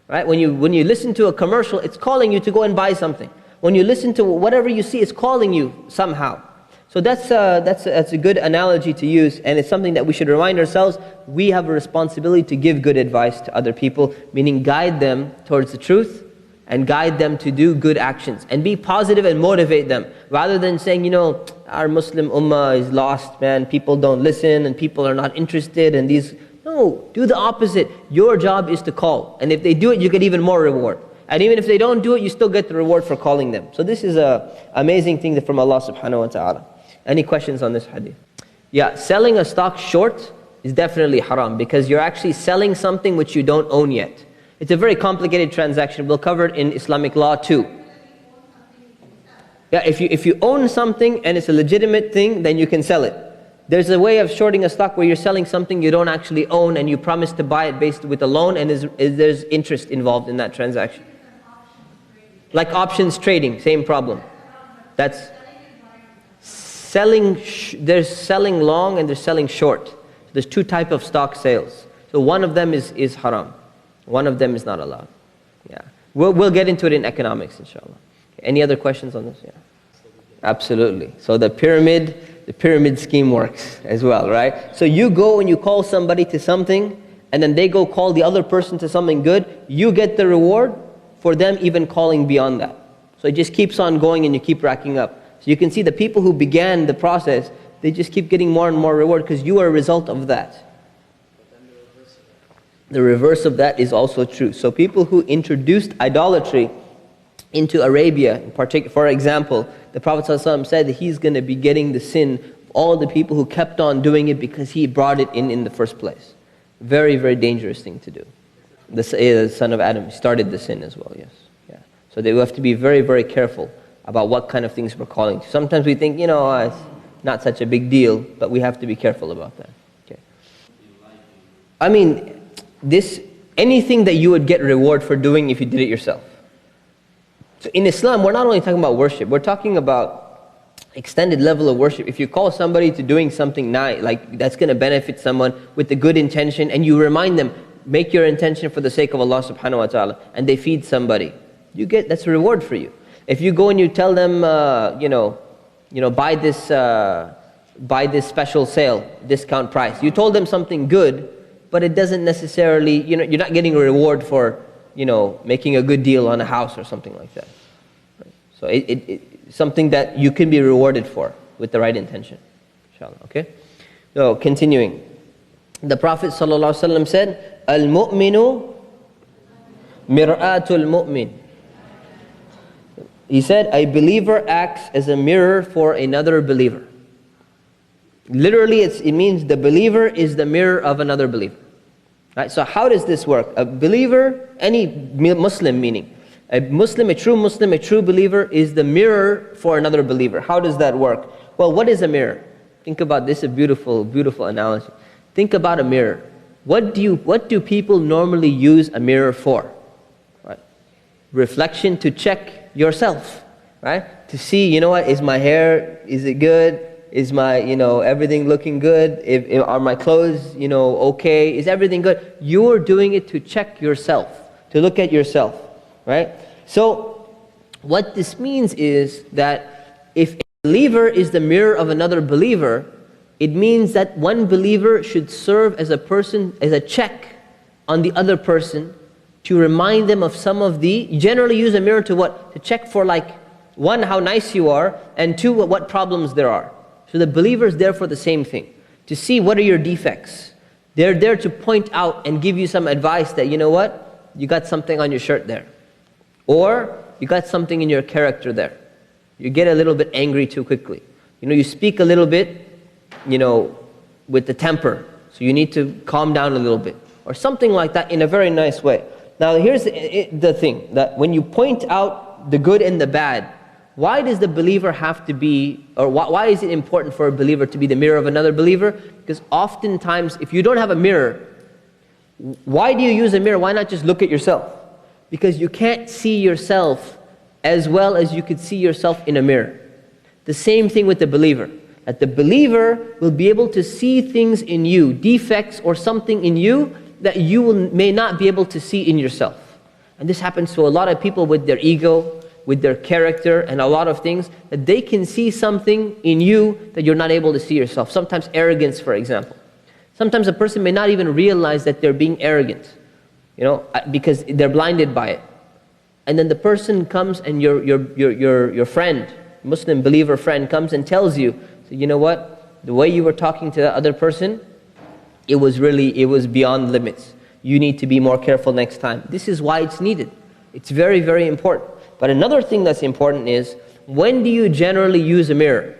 Right? When you listen to a commercial, it's calling you to go and buy something. When you listen to whatever you see, it's calling you somehow. So that's a good analogy to use, and it's something that we should remind ourselves. We have a responsibility to give good advice to other people, meaning guide them towards the truth and guide them to do good actions and be positive and motivate them, rather than saying, our Muslim ummah is lost, man. People don't listen and people are not interested in these. No, do the opposite. Your job is to call. And if they do it, you get even more reward. And even if they don't do it, you still get the reward for calling them. So this is an amazing thing from Allah subhanahu wa ta'ala. Any questions on this hadith? Yeah, selling a stock short is definitely haram, because you're actually selling something which you don't own yet. It's a very complicated transaction. We'll cover it in Islamic law too. Yeah, if you own something and it's a legitimate thing, then you can sell it. There's a way of shorting a stock where you're selling something you don't actually own and you promise to buy it based with a loan, and there's interest involved in that transaction. Like options trading, same problem. That's selling, there's selling long and there's selling short. There's two types of stock sales. So one of them is haram. One of them is not allowed. Yeah, we'll get into it in economics, inshallah. Any other questions on this? Yeah, absolutely. So the pyramid scheme works as well, right? So you go and you call somebody to something, and then they go call the other person to something good. You get the reward for them even calling beyond that. So it just keeps on going and you keep racking up. So you can see the people who began the process, they just keep getting more and more reward because you are a result of that. The reverse of that is also true. So people who introduced idolatry into Arabia, in particular, for example, the Prophet ﷺ said that he's going to be getting the sin of all the people who kept on doing it because he brought it in the first place. Very, very dangerous thing to do. The son of Adam started the sin as well, yes. Yeah. So they have to be very, very careful about what kind of things we're calling. Sometimes we think, it's not such a big deal, but we have to be careful about that. Okay. I mean, anything that you would get reward for doing if you did it yourself. So in Islam, we're not only talking about worship, we're talking about extended level of worship. If you call somebody to doing something nice, like that's going to benefit someone with the good intention, and you remind them, make your intention for the sake of Allah subhanahu wa ta'ala, and they feed somebody, that's a reward for you. If you go and you tell them, buy this special sale, discount price. You told them something good, but it doesn't necessarily, you're not getting a reward for, making a good deal on a house or something like that. Right? So it's something that you can be rewarded for with the right intention. Inshallah, okay? So continuing. The Prophet ﷺ said, Al-mu'minu mir'atul mu'min. He said, a believer acts as a mirror for another believer. Literally, it means the believer is the mirror of another believer. Right? So how does this work? A believer, any Muslim meaning, a true believer is the mirror for another believer. How does that work? Well, what is a mirror? Think about this, a beautiful, beautiful analogy. Think about a mirror. What do people normally use a mirror for? Right? Reflection, to check yourself, right? To see, is my hair, is it good? Is my, everything looking good? Are my clothes, okay? Is everything good? You're doing it to check yourself, to look at yourself, right? So what this means is that if a believer is the mirror of another believer, it means that one believer should serve as a check on the other person, to remind them of some of you generally use a mirror to what? To check for, like, one, how nice you are, and two, what problems there are. So the believer is there for the same thing, to see what are your defects. They're there to point out and give you some advice that, you got something on your shirt there. Or you got something in your character there. You get a little bit angry too quickly. You speak a little bit, with the temper. So you need to calm down a little bit. Or something like that in a very nice way. Now here's the thing, that when you point out the good and the bad, why does the believer have to be, or why is it important for a believer to be the mirror of another believer? Because oftentimes, if you don't have a mirror, why do you use a mirror? Why not just look at yourself? Because you can't see yourself as well as you could see yourself in a mirror. The same thing with the believer. That the believer will be able to see things in you, defects or something in you that you may not be able to see in yourself. And this happens to a lot of people with their ego, with their character, and a lot of things, that they can see something in you that you're not able to see yourself. Sometimes arrogance, for example. Sometimes a person may not even realize that they're being arrogant, because they're blinded by it. And then the person comes, and your friend, Muslim believer friend, comes and tells you, so you know what? The way you were talking to that other person, it was beyond limits. You need to be more careful next time. This is why it's needed. It's very, very important. But another thing that's important is, when do you generally use a mirror?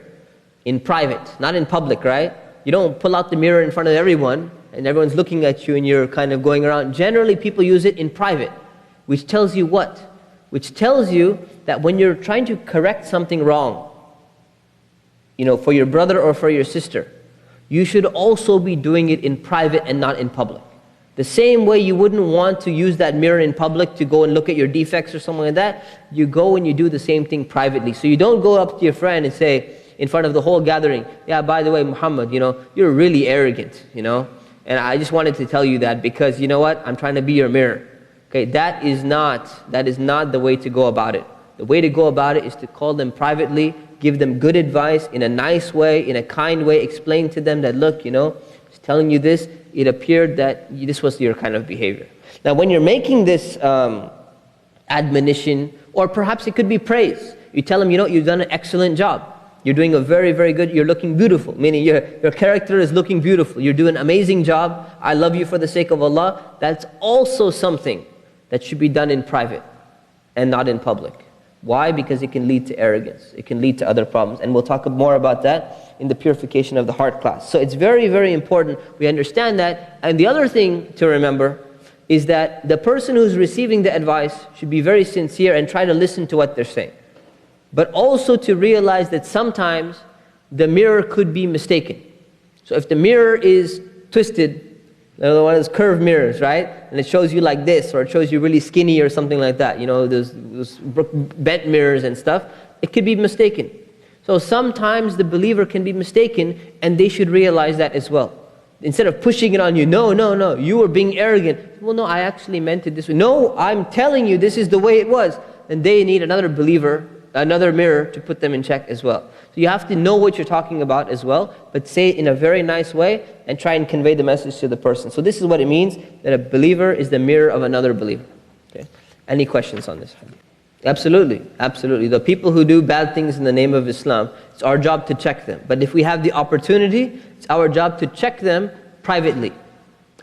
In private, not in public, right? You don't pull out the mirror in front of everyone, and everyone's looking at you and you're kind of going around. Generally, people use it in private, which tells you what? Which tells you that when you're trying to correct something wrong, for your brother or for your sister, you should also be doing it in private and not in public. The same way you wouldn't want to use that mirror in public to go and look at your defects or something like that, you go and you do the same thing privately. So you don't go up to your friend and say, in front of the whole gathering, yeah, by the way, Muhammad, you're really arrogant, and I just wanted to tell you that because, you know what, I'm trying to be your mirror. Okay, that is not the way to go about it. The way to go about it is to call them privately, give them good advice in a nice way, in a kind way, explain to them that, look, just telling you this, it appeared that this was your kind of behavior. Now, when you're making this admonition, or perhaps it could be praise, you tell them, you've done an excellent job. You're doing a very, very good, you're looking beautiful, meaning your character is looking beautiful. You're doing an amazing job. I love you for the sake of Allah. That's also something that should be done in private and not in public. Why? Because it can lead to arrogance. It can lead to other problems. And we'll talk more about that in the purification of the heart class. So it's very, very important we understand that. And the other thing to remember is that the person who's receiving the advice should be very sincere and try to listen to what they're saying. But also to realize that sometimes the mirror could be mistaken. So if the mirror is twisted, Another one is curved mirrors, right? And it shows you like this, or it shows you really skinny or something like that. You know, those bent mirrors and stuff. It could be mistaken. So sometimes the believer can be mistaken, and they should realize that as well. Instead of pushing it on you, no, you were being arrogant. Well, no, I actually meant it this way. No, I'm telling you this is the way it was. And they need another believer, another mirror to put them in check as well. So you have to know what you're talking about as well, but say it in a very nice way and try and convey the message to the person. So this is what it means, that a believer is the mirror of another believer. Okay. Any questions on this? Absolutely, absolutely. The people who do bad things in the name of Islam, it's our job to check them. But if we have the opportunity, it's our job to check them privately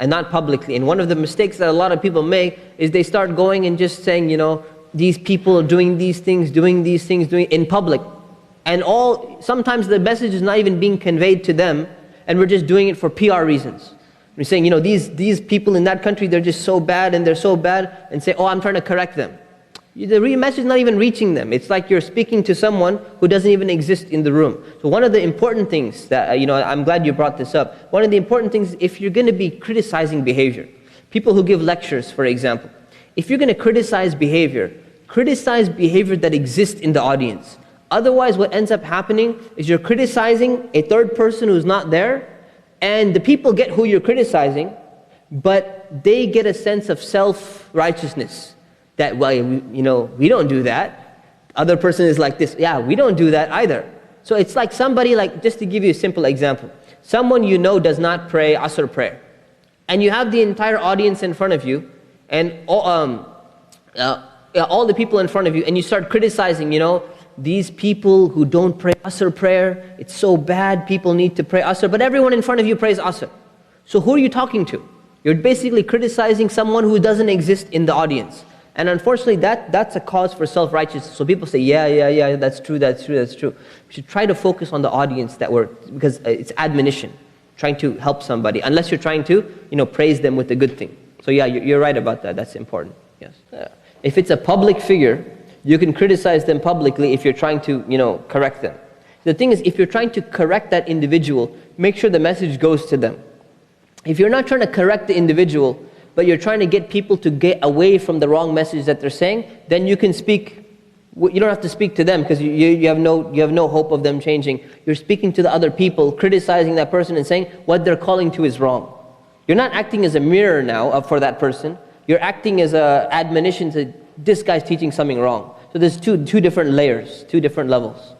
and not publicly. And one of the mistakes that a lot of people make is they start going and just saying, you know, these people are doing these things, doing in public. And sometimes the message is not even being conveyed to them, and we're just doing it for PR reasons. We're saying, you know, these people in that country, they're just so bad and they're so bad, and say, oh, I'm trying to correct them. The message is not even reaching them. It's like you're speaking to someone who doesn't even exist in the room. So one of the important things that, you know, I'm glad you brought this up. One of the important things, if you're going to be criticizing behavior, people who give lectures, for example, if you're going to criticize behavior that exists in the audience. Otherwise, what ends up happening is you're criticizing a third person who's not there, and the people get who you're criticizing, but they get a sense of self-righteousness. That, well, you know, we don't do that. Other person is like this. Yeah, we don't do that either. So it's like somebody, like, just to give you a simple example. Someone you know does not pray Asr prayer. And you have the entire audience in front of you, and all the people in front of you, and you start criticizing, you know, these people who don't pray Asr prayer, it's so bad, people need to pray Asr, but everyone in front of you prays Asr. So who are you talking to? You're basically criticizing someone who doesn't exist in the audience. And unfortunately, that's a cause for self-righteousness. So people say, yeah, that's true. We should try to focus on the audience because it's admonition, trying to help somebody, unless you're trying to, you know, praise them with a good thing. So yeah, you're right about that. That's important. Yes. If it's a public figure, you can criticize them publicly if you're trying to, you know, correct them. The thing is, if you're trying to correct that individual, make sure the message goes to them. If you're not trying to correct the individual, but you're trying to get people to get away from the wrong message that they're saying, then you can speak. You don't have to speak to them because you have no hope of them changing. You're speaking to the other people, criticizing that person and saying what they're calling to is wrong. You're not acting as a mirror now for that person. You're acting as an admonition to this guy's teaching something wrong. So there's two different layers, two different levels.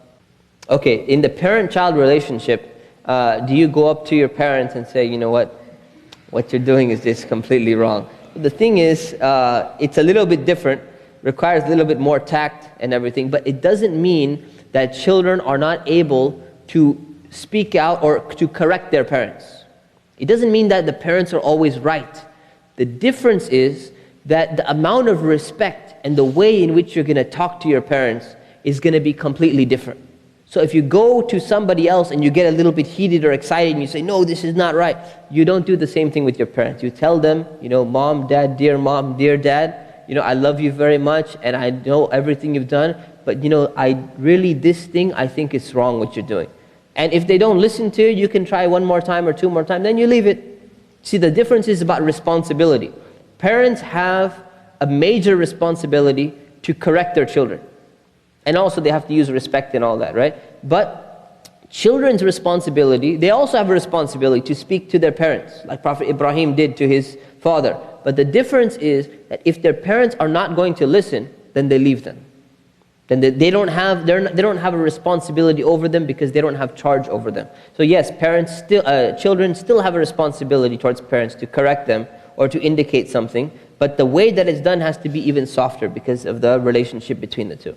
Okay, in the parent-child relationship, do you go up to your parents and say, you know what you're doing is just completely wrong? The thing is, it's a little bit different, requires a little bit more tact and everything, but it doesn't mean that children are not able to speak out or to correct their parents. It doesn't mean that the parents are always right. The difference is that the amount of respect and the way in which you're going to talk to your parents is going to be completely different. So if you go to somebody else and you get a little bit heated or excited and you say, no, this is not right, you don't do the same thing with your parents. You tell them, you know, mom, dad, dear dad, you know, I love you very much and I know everything you've done, but you know, this thing, I think it's wrong what you're doing. And if they don't listen to you, you can try one more time or two more times, then you leave it. See, the difference is about responsibility. Parents have a major responsibility to correct their children. And also they have to use respect and all that, right? But children's responsibility, they also have a responsibility to speak to their parents, like Prophet Ibrahim did to his father. But the difference is that if their parents are not going to listen, then they leave them. Then they don't have a responsibility over them because they don't have charge over them. So yes, children still have a responsibility towards parents to correct them or to indicate something, but the way that it's done has to be even softer because of the relationship between the two.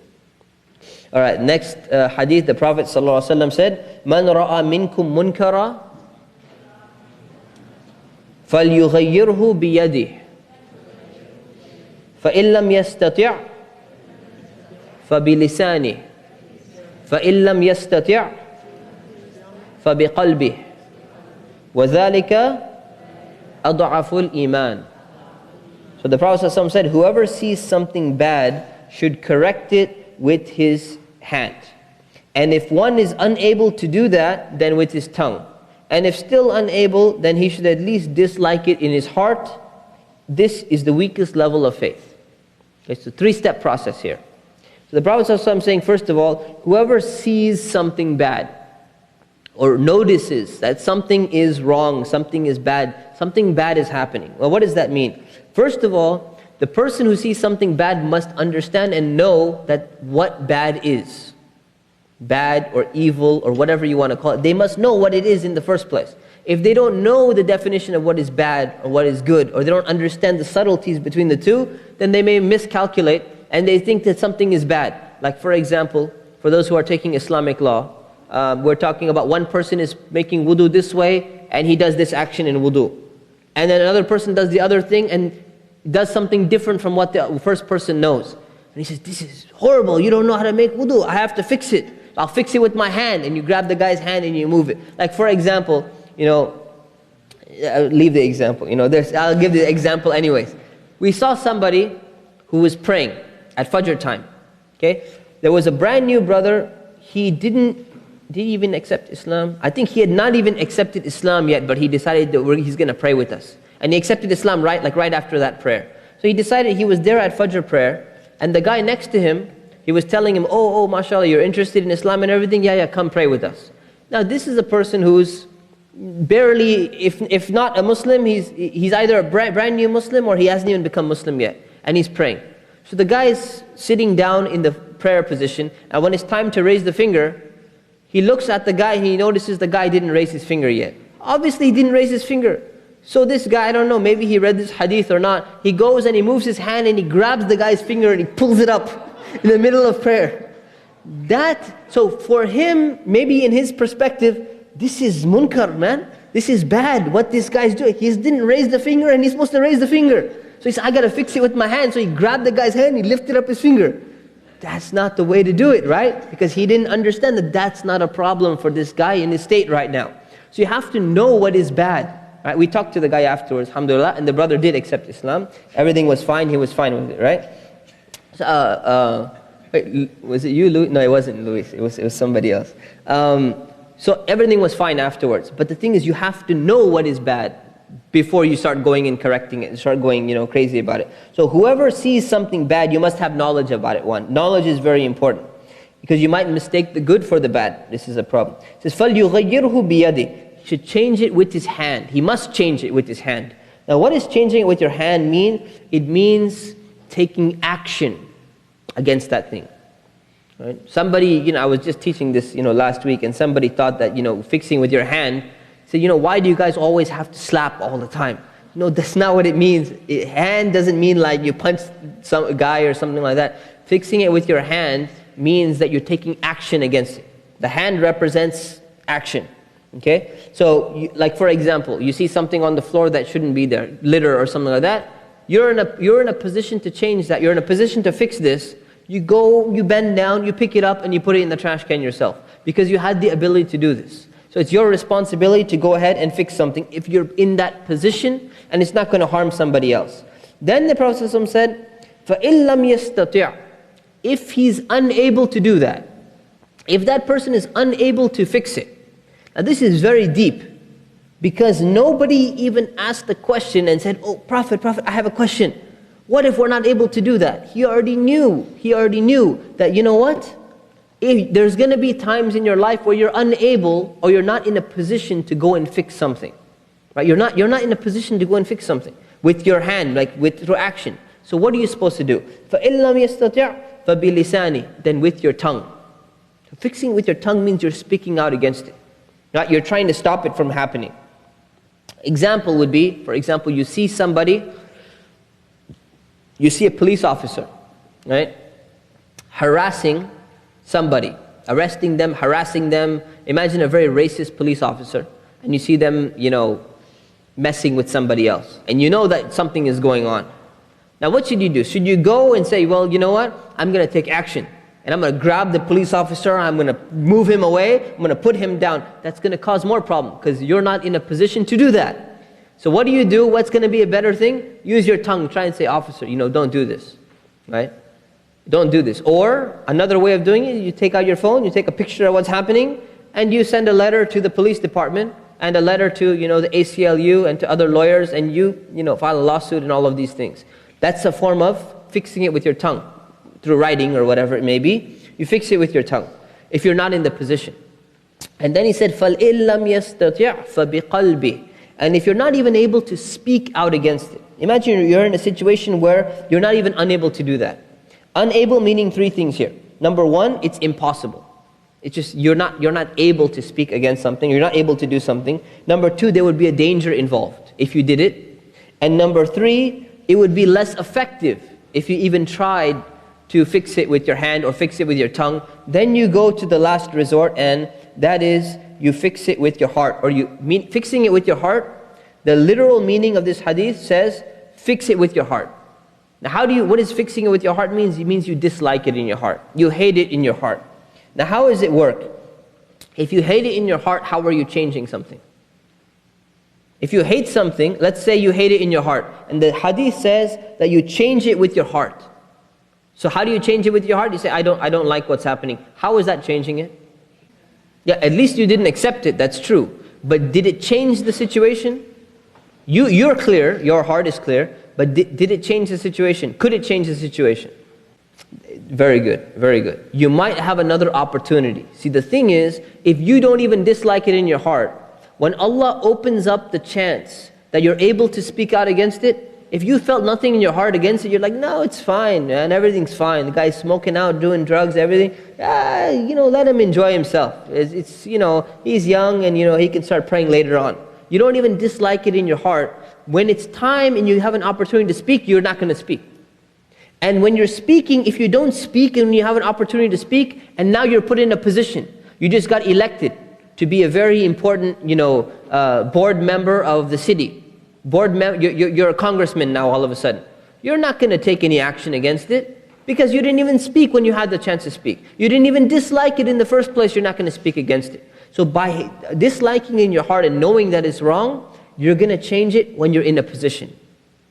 All right, next hadith, the Prophet ﷺ said, "Man ra'a minkum munkara, falyughayyirhu biyadihi, فإن لم يستطع فبلسانه فإن لم يستطع فبقلبه وذلك أضعف الإيمان." So the Prophet ﷺ said, whoever sees something bad should correct it with his hand. And if one is unable to do that, then with his tongue. And if still unable, then he should at least dislike it in his heart. This is the weakest level of faith. Okay, it's a three-step process here. So the Prophet ﷺ is saying, first of all, whoever sees something bad, or notices that something is wrong, something is bad, something bad is happening. Well, what does that mean? First of all, the person who sees something bad must understand and know that what bad is. Bad or evil or whatever you want to call it. They must know what it is in the first place. If they don't know the definition of what is bad or what is good, or they don't understand the subtleties between the two, then they may miscalculate and they think that something is bad. Like for example, for those who are taking Islamic law, we're talking about one person is making wudu this way and he does this action in wudu. And then another person does the other thing and does something different from what the first person knows. And he says, this is horrible, you don't know how to make wudu, I have to fix it. I'll fix it with my hand. And you grab the guy's hand and you move it. Like for example, I'll leave the example. I'll give the example anyways. We saw somebody who was praying at Fajr time. Okay? There was a brand new brother, did he even accept Islam? I think he had not even accepted Islam yet, but he decided that he's going to pray with us. And he accepted Islam right after that prayer. So he decided, he was there at Fajr prayer, and the guy next to him, he was telling him, oh, mashallah, you're interested in Islam and everything? Yeah, come pray with us. Now this is a person who's barely, if not a Muslim, he's either a brand new Muslim or he hasn't even become Muslim yet. And he's praying. So the guy is sitting down in the prayer position, and when it's time to raise the finger, he looks at the guy and he notices the guy didn't raise his finger yet. Obviously he didn't raise his finger. So this guy, I don't know, maybe he read this hadith or not, he goes and he moves his hand and he grabs the guy's finger and he pulls it up in the middle of prayer. So for him, maybe in his perspective, this is munkar, man. This is bad, what this guy's doing. He didn't raise the finger and he's supposed to raise the finger. So he said, I got to fix it with my hand. So he grabbed the guy's hand and he lifted up his finger. That's not the way to do it, right? Because he didn't understand that that's not a problem for this guy in his state right now. So you have to know what is bad. Right? We talked to the guy afterwards, alhamdulillah, and the brother did accept Islam. Everything was fine, he was fine with it, right? So, wait, was it you, Louis? No, it wasn't Louis, it was somebody else. So everything was fine afterwards. But the thing is, you have to know what is bad before you start going and correcting it, and start going crazy about it. So whoever sees something bad, you must have knowledge about it. One, knowledge is very important, because you might mistake the good for the bad. This is a problem. It says, فَلْيُغَيِّرْهُ بِيَدِهِ. He should change it with his hand. He must change it with his hand. Now what does changing it with your hand mean? It means taking action against that thing. Right? Somebody, I was just teaching this, last week, and somebody thought that, fixing with your hand, said, why do you guys always have to slap all the time? No, that's not what it means. Hand doesn't mean like you punch some guy or something like that. Fixing it with your hand means that you're taking action against it. The hand represents action. Okay? So, like for example, you see something on the floor that shouldn't be there, litter or something like that. You're in a position to change that. You're in a position to fix this. You go, you bend down, you pick it up and you put it in the trash can yourself, because you had the ability to do this. So it's your responsibility to go ahead and fix something if you're in that position and it's not going to harm somebody else. Then the Prophet ﷺ said, فَإِن لَمْ يَسْتَطِعْ. If he's unable to do that, if that person is unable to fix it. Now this is very deep, because nobody even asked the question and said, oh Prophet, I have a question. What if we're not able to do that? He already knew that, you know what? If there's going to be times in your life where you're unable, or you're not in a position to go and fix something. Right? You're not in a position to go and fix something with your hand, like through action. So what are you supposed to do? فَإِن لَمْ يَسْتَطِعْ فَبِلِسَانِ. Then with your tongue. So fixing with your tongue means you're speaking out against it. Not you're trying to stop it from happening. Example would be, for example, you see a police officer, right, harassing somebody, arresting them, harassing them. Imagine a very racist police officer, and you see them, messing with somebody else, and you know that something is going on. Now what should you do? Should you go and say, well, you know what, I'm going to take action, and I'm going to grab the police officer, I'm going to move him away, I'm going to put him down? That's going to cause more problem, because you're not in a position to do that. So what do? What's going to be a better thing? Use your tongue. Try and say, officer, don't do this. Right? Don't do this. Or another way of doing it, you take out your phone, you take a picture of what's happening, and you send a letter to the police department, and a letter to, the ACLU and to other lawyers, and you file a lawsuit and all of these things. That's a form of fixing it with your tongue, through writing or whatever it may be. You fix it with your tongue, if you're not in the position. And then he said, فَالْإِن لَمْ يَسْتَطِعْ فَبِقَلْبِهِ. And if you're not even able to speak out against it. Imagine you're in a situation where you're not even unable to do that. Unable meaning three things here. Number one, it's impossible. It's just you're not able to speak against something. You're not able to do something. Number two, there would be a danger involved if you did it. And number three, it would be less effective if you even tried to fix it with your hand or fix it with your tongue. Then you go to the last resort, and that is you fix it with your heart. Or fixing it with your heart, the literal meaning of this hadith says, fix it with your heart. Now what is fixing it with your heart means? It means you dislike it in your heart. You hate it in your heart. Now how does it work? If you hate it in your heart, how are you changing something? If you hate something, let's say you hate it in your heart, and the hadith says that you change it with your heart. So how do you change it with your heart? You say, I don't like what's happening. How is that changing it? Yeah, at least you didn't accept it, that's true. But did it change the situation? You're clear, your heart is clear, but did it change the situation? Could it change the situation? Very good, very good. You might have another opportunity. See, the thing is, if you don't even dislike it in your heart, when Allah opens up the chance that you're able to speak out against it, if you felt nothing in your heart against it, you're like, no, it's fine, man, everything's fine. The guy's smoking out, doing drugs, everything. Let him enjoy himself. He's young, and he can start praying later on. You don't even dislike it in your heart. When it's time and you have an opportunity to speak, you're not going to speak. And when you're speaking, if you don't speak and you have an opportunity to speak, and now you're put in a position, you just got elected to be a very important, board member of the city. You're a congressman now all of a sudden. You're not going to take any action against it because you didn't even speak when you had the chance to speak. You didn't even dislike it in the first place. You're not going to speak against it. So by disliking in your heart and knowing that it's wrong, you're going to change it when you're in a position.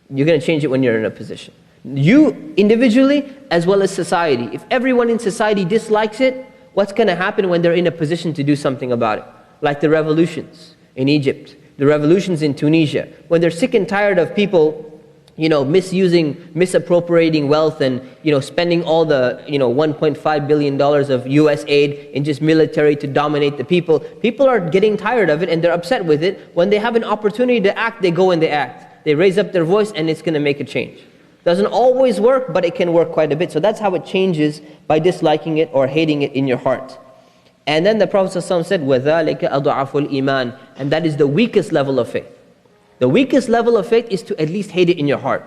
You're going to change it when you're in a position. You individually as well as society. If everyone in society dislikes it, what's going to happen when they're in a position to do something about it? Like the revolutions in Egypt, the revolutions in Tunisia. When they're sick and tired of people misappropriating wealth and spending all the $1.5 billion of US aid in just military to dominate the people. People are getting tired of it and they're upset with it. When they have an opportunity to act, they go and they act. They raise up their voice and it's going to make a change. Doesn't always work, but it can work quite a bit. So that's how it changes, by disliking it or hating it in your heart. And then the Prophet ﷺ said, وَذَلِكَ أَضْعَفُ الْإِيمَانِ, and that is the weakest level of faith. The weakest level of faith is to at least hate it in your heart.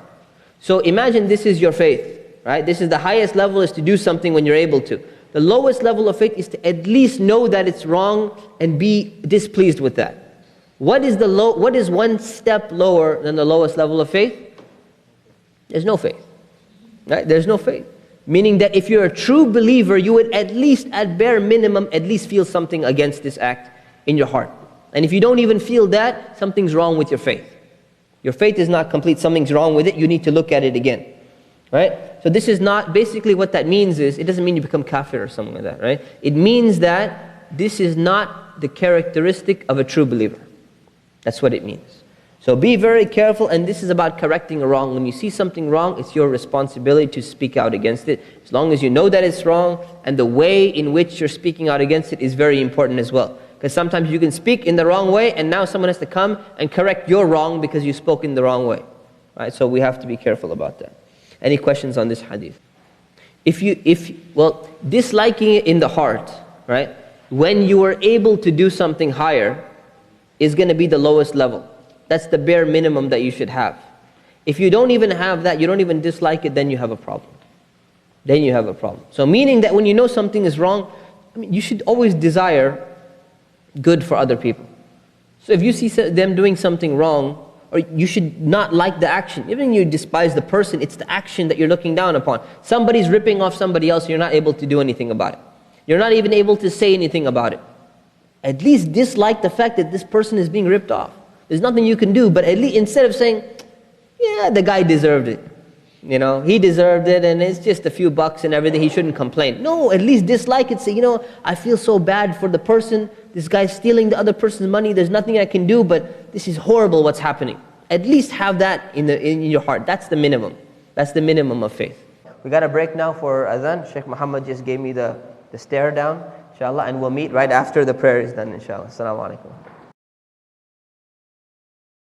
So imagine this is your faith, right? This is the highest level, is to do something when you're able to. The lowest level of faith is to at least know that it's wrong and be displeased with that. What is one step lower than the lowest level of faith? There's no faith, right? There's no faith. Meaning that if you're a true believer, you would at least, at bare minimum, at least feel something against this act in your heart. And if you don't even feel that, something's wrong with your faith. Your faith is not complete, something's wrong with it, you need to look at it again. Right? So this is not, basically what that means is, it doesn't mean you become kafir or something like that, right? It means that this is not the characteristic of a true believer. That's what it means. So be very careful, and this is about correcting a wrong. When you see something wrong, it's your responsibility to speak out against it. As long as you know that it's wrong, and the way in which you're speaking out against it is very important as well. Because sometimes you can speak in the wrong way, and now someone has to come and correct your wrong because you spoke in the wrong way. Right? So we have to be careful about that. Any questions on this hadith? Disliking it in the heart, right? When you are able to do something higher, is going to be the lowest level. That's the bare minimum that you should have. If you don't even have that, you don't even dislike it, then you have a problem. Then you have a problem. So meaning that when you know something is wrong, you should always desire good for other people. So if you see them doing something wrong, or you should not like the action. Even if you despise the person, it's the action that you're looking down upon. Somebody's ripping off somebody else, you're not able to do anything about it. You're not even able to say anything about it. At least dislike the fact that this person is being ripped off. There's nothing you can do, but at least instead of saying, yeah, the guy deserved it. He deserved it and it's just a few bucks and everything, he shouldn't complain. No, at least dislike it. Say, I feel so bad for the person this guy's stealing the other person's money, there's nothing I can do, but this is horrible what's happening. At least have that in your heart. That's the minimum. That's the minimum of faith. We got a break now for adhan. Sheikh Muhammad just gave me the stare down, inshallah, and we'll meet right after the prayer is done, inshallah. Assalamu alaikum.